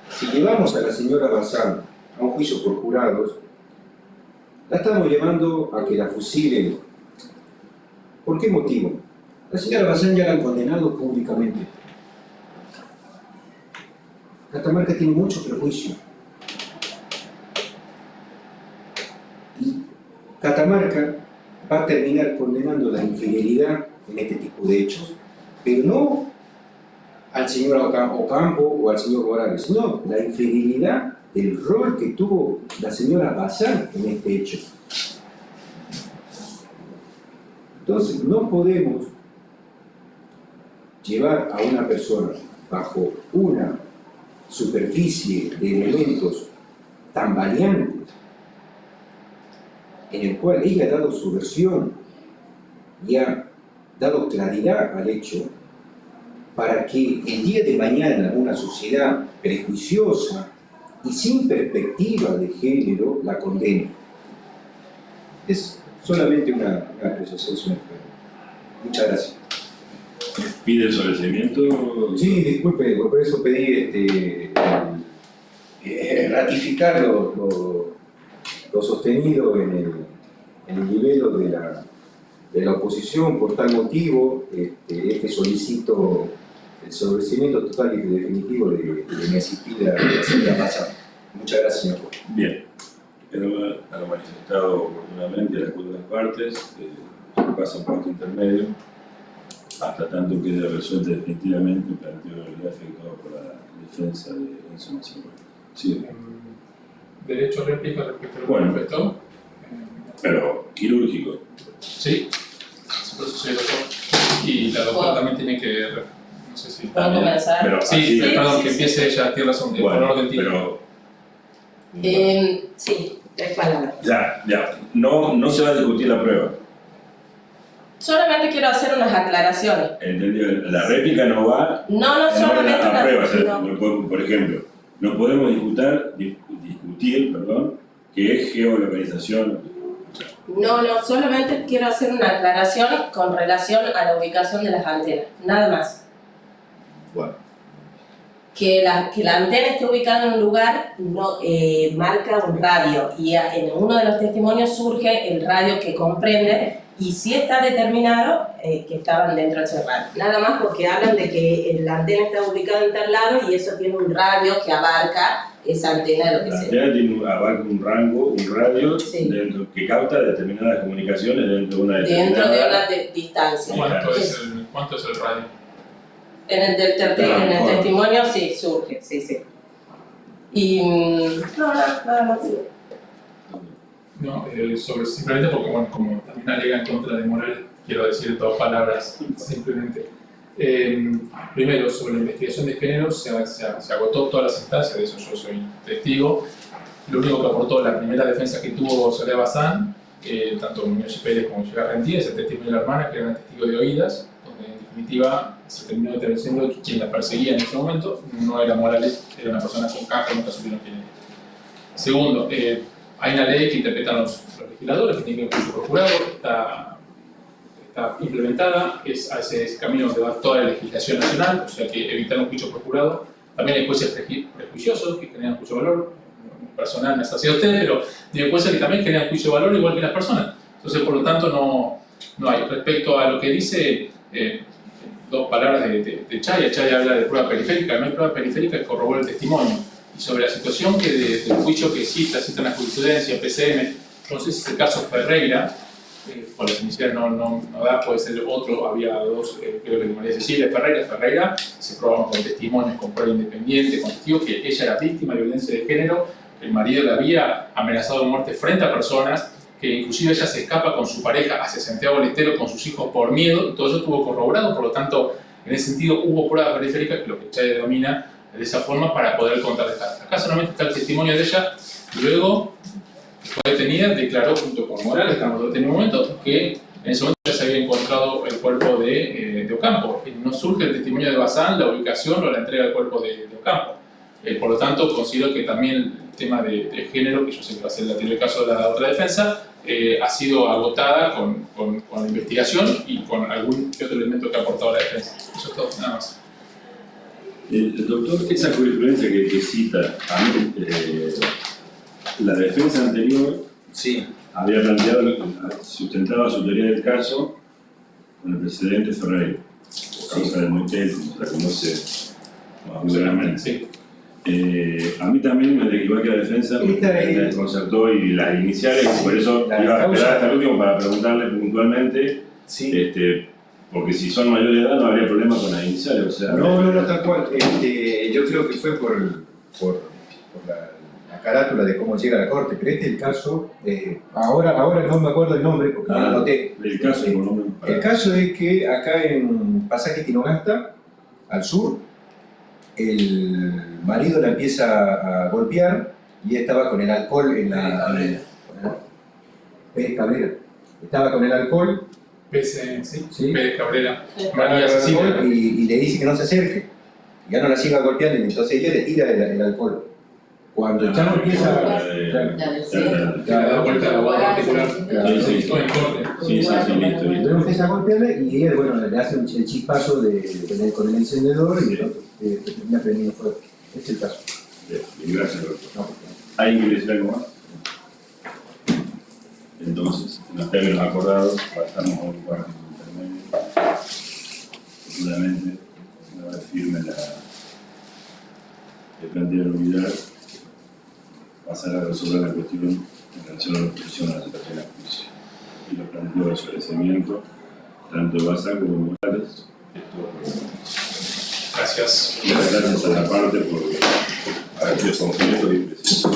Si llevamos a la señora Bazán a un juicio por jurados, la estamos llevando a que la fusilen. ¿Por qué motivo? La señora Bazán ya la han condenado públicamente. Catamarca tiene mucho prejuicio. Y Catamarca va a terminar condenando la infidelidad en este tipo de hechos, pero no al señor Ocampo o al señor Morales, sino la infidelidad del rol que tuvo la señora Bazán en este hecho. Entonces, no podemos llevar a una persona bajo una superficie de elementos tan variantes, en el cual ella ha dado su versión y ha dado claridad al hecho, para que el día de mañana una sociedad prejuiciosa y sin perspectiva de género la condene. Es solamente una apreciación, señor juez. Muchas gracias. ¿Pide el sobreseimiento? Sí, disculpe, por eso pedí ratificar lo sostenido en el nivel de la oposición. Por tal motivo, solicito el sobreseimiento total y definitivo de mi asistida la señora Bazán. Muchas gracias, señor juez. Bien. Pero a lo manifestado oportunamente a la acuerdo de las partes, se pasa un punto intermedio, hasta tanto quede resuelto definitivamente el planteo de realidad efectuado por la defensa de Enzo Massimo. Sí. Derecho a réplica respecto a lo que Bueno. manifestó. Pero quirúrgico. Sí, por eso soy doctor. Y la doctora también tiene que. No sé si. ¿Puedo comenzar? Pero Sí, así, perdón, sí, que sí. empiece ella, tiene razón, por bueno, orden tiene. pero Sí, 3 palabras. ya, no se va a discutir la prueba. Solamente quiero hacer unas aclaraciones. ¿Entendió? La réplica no va No en orden solamente a prueba. O sea, no. no podemos, por ejemplo, no podemos discutir, qué es geolocalización. O sea, No, solamente quiero hacer una aclaración con relación a la ubicación de las antenas, nada más. bueno, Que la antena esté ubicada en un lugar no, marca un radio, y en uno de los testimonios surge el radio que comprende, y sí está determinado que estaban dentro de ese radio. Nada más porque hablan de que la antena está ubicada en tal lado y eso tiene un radio que abarca esa antena de lo que la sea. antena tiene abarca un rango, un radio Sí. que capta determinadas comunicaciones dentro de una Dentro de determinada... una distancia. ¿Cuánto es el radio? En el testimonio sí, surge, sí. Y nada más. No, simplemente porque, bueno, como también alega en contra de Morales, quiero decir 2 palabras simplemente. Primero, sobre la investigación de género, se agotó todas las instancias, de eso yo soy testigo. Lo único que aportó la primera defensa que tuvo Soledad Bazán, tanto Muñoz y Pérez como Llega Rentía, es el testimonio de la hermana, que eran testigos de oídas, donde definitiva se terminó estableciendo que quien la perseguía en ese momento no era Morales, era una persona con caja, nunca supieron quién era. Segundo, hay una ley que interpretan los legisladores, que tiene que ver con el procurado, está implementada, es hacia ese camino donde va toda la legislación nacional, o sea que evitar un juicio procurado. También hay jueces prejuiciosos que generan juicio de valor, personal no es hacia ustedes, pero hay jueces que también generan juicio de valor igual que las personas. Entonces, por lo tanto, no hay. Respecto a lo que dice, dos palabras de Chaya, Chaya habla de prueba periférica, no hay prueba periférica que corrobore el testimonio. Y sobre la situación que del juicio que cita en la jurisprudencia, PCM, no sé si es el caso Ferreira, por las iniciales no da, puede ser otro, había dos, creo que María Cecilia Ferreira, se probaron con testimonios, con prueba independiente, con testigos que ella era víctima de violencia de género, que el marido la había amenazado de muerte frente a personas, que inclusive ella se escapa con su pareja hacia Santiago del Estero con sus hijos por miedo, y todo eso estuvo corroborado, por lo tanto, en ese sentido hubo prueba periférica, que lo que Chaya denomina de esa forma para poder contrarrestar. Acá solamente está el testimonio de ella, luego fue detenida, declaró junto con Morales, estamos en un momento, que en ese momento ya se había encontrado el cuerpo de Ocampo. No surge el testimonio de Bazán, la ubicación o la entrega del cuerpo de Ocampo. Por lo tanto, considero que también el tema de género, que yo sé que va a ser el caso de la otra defensa, ha sido agotada con la investigación y con algún otro elemento que ha aportado la defensa. Eso es todo, nada más. Doctor, esa jurisprudencia que cita, la defensa anterior Sí. había planteado, sustentaba su teoría del caso con el precedente Ferreira, por causa del motel, como se la conoce más vulgarmente. Sí. A mí también, igual que la defensa, me desconcertó y las iniciales, y por eso iba a esperar hasta el último para preguntarle puntualmente, Sí. porque si son mayores de edad no habría problema con las iniciales, o sea... No, tal cual. Yo creo que fue por la carátula de cómo llega a la corte, pero este es el caso, ahora no me acuerdo el nombre porque no lo anoté. El caso, por lo menos. El caso es que acá en Pasaje Tinogasta, al sur, el marido la empieza a golpear y estaba con el alcohol en la... Pérez Cabrera. Estaba con el alcohol. Sí. Pérez Cabrera. Sí. María Cecilia. Y le dice que no se acerque. Ya no la siga golpeando y entonces ella le tira el alcohol. Cuando el chavo empieza... La del sí. Que le da vuelta a la boda particular. Sí. Todo en corte. Sí, listo. Luego empieza a golpearle y ella, bueno, le hace el chispazo con el encendedor y termina prendiendo fuego. Este es el caso. Bien, gracias, doctor. No, ¿Alguien quiere decir algo más? Entonces, en los términos acordados, pasamos a un cuarto intermedio. Seguramente, una vez firme el planteo de unidad, pasar a resolver la cuestión en relación a la obstrucción a la citación a juicio. Y los planteos de sobrecimiento, tanto de Bazán como de Morales, Gracias. muchas gracias a la parte por haber sido concreto y preciso.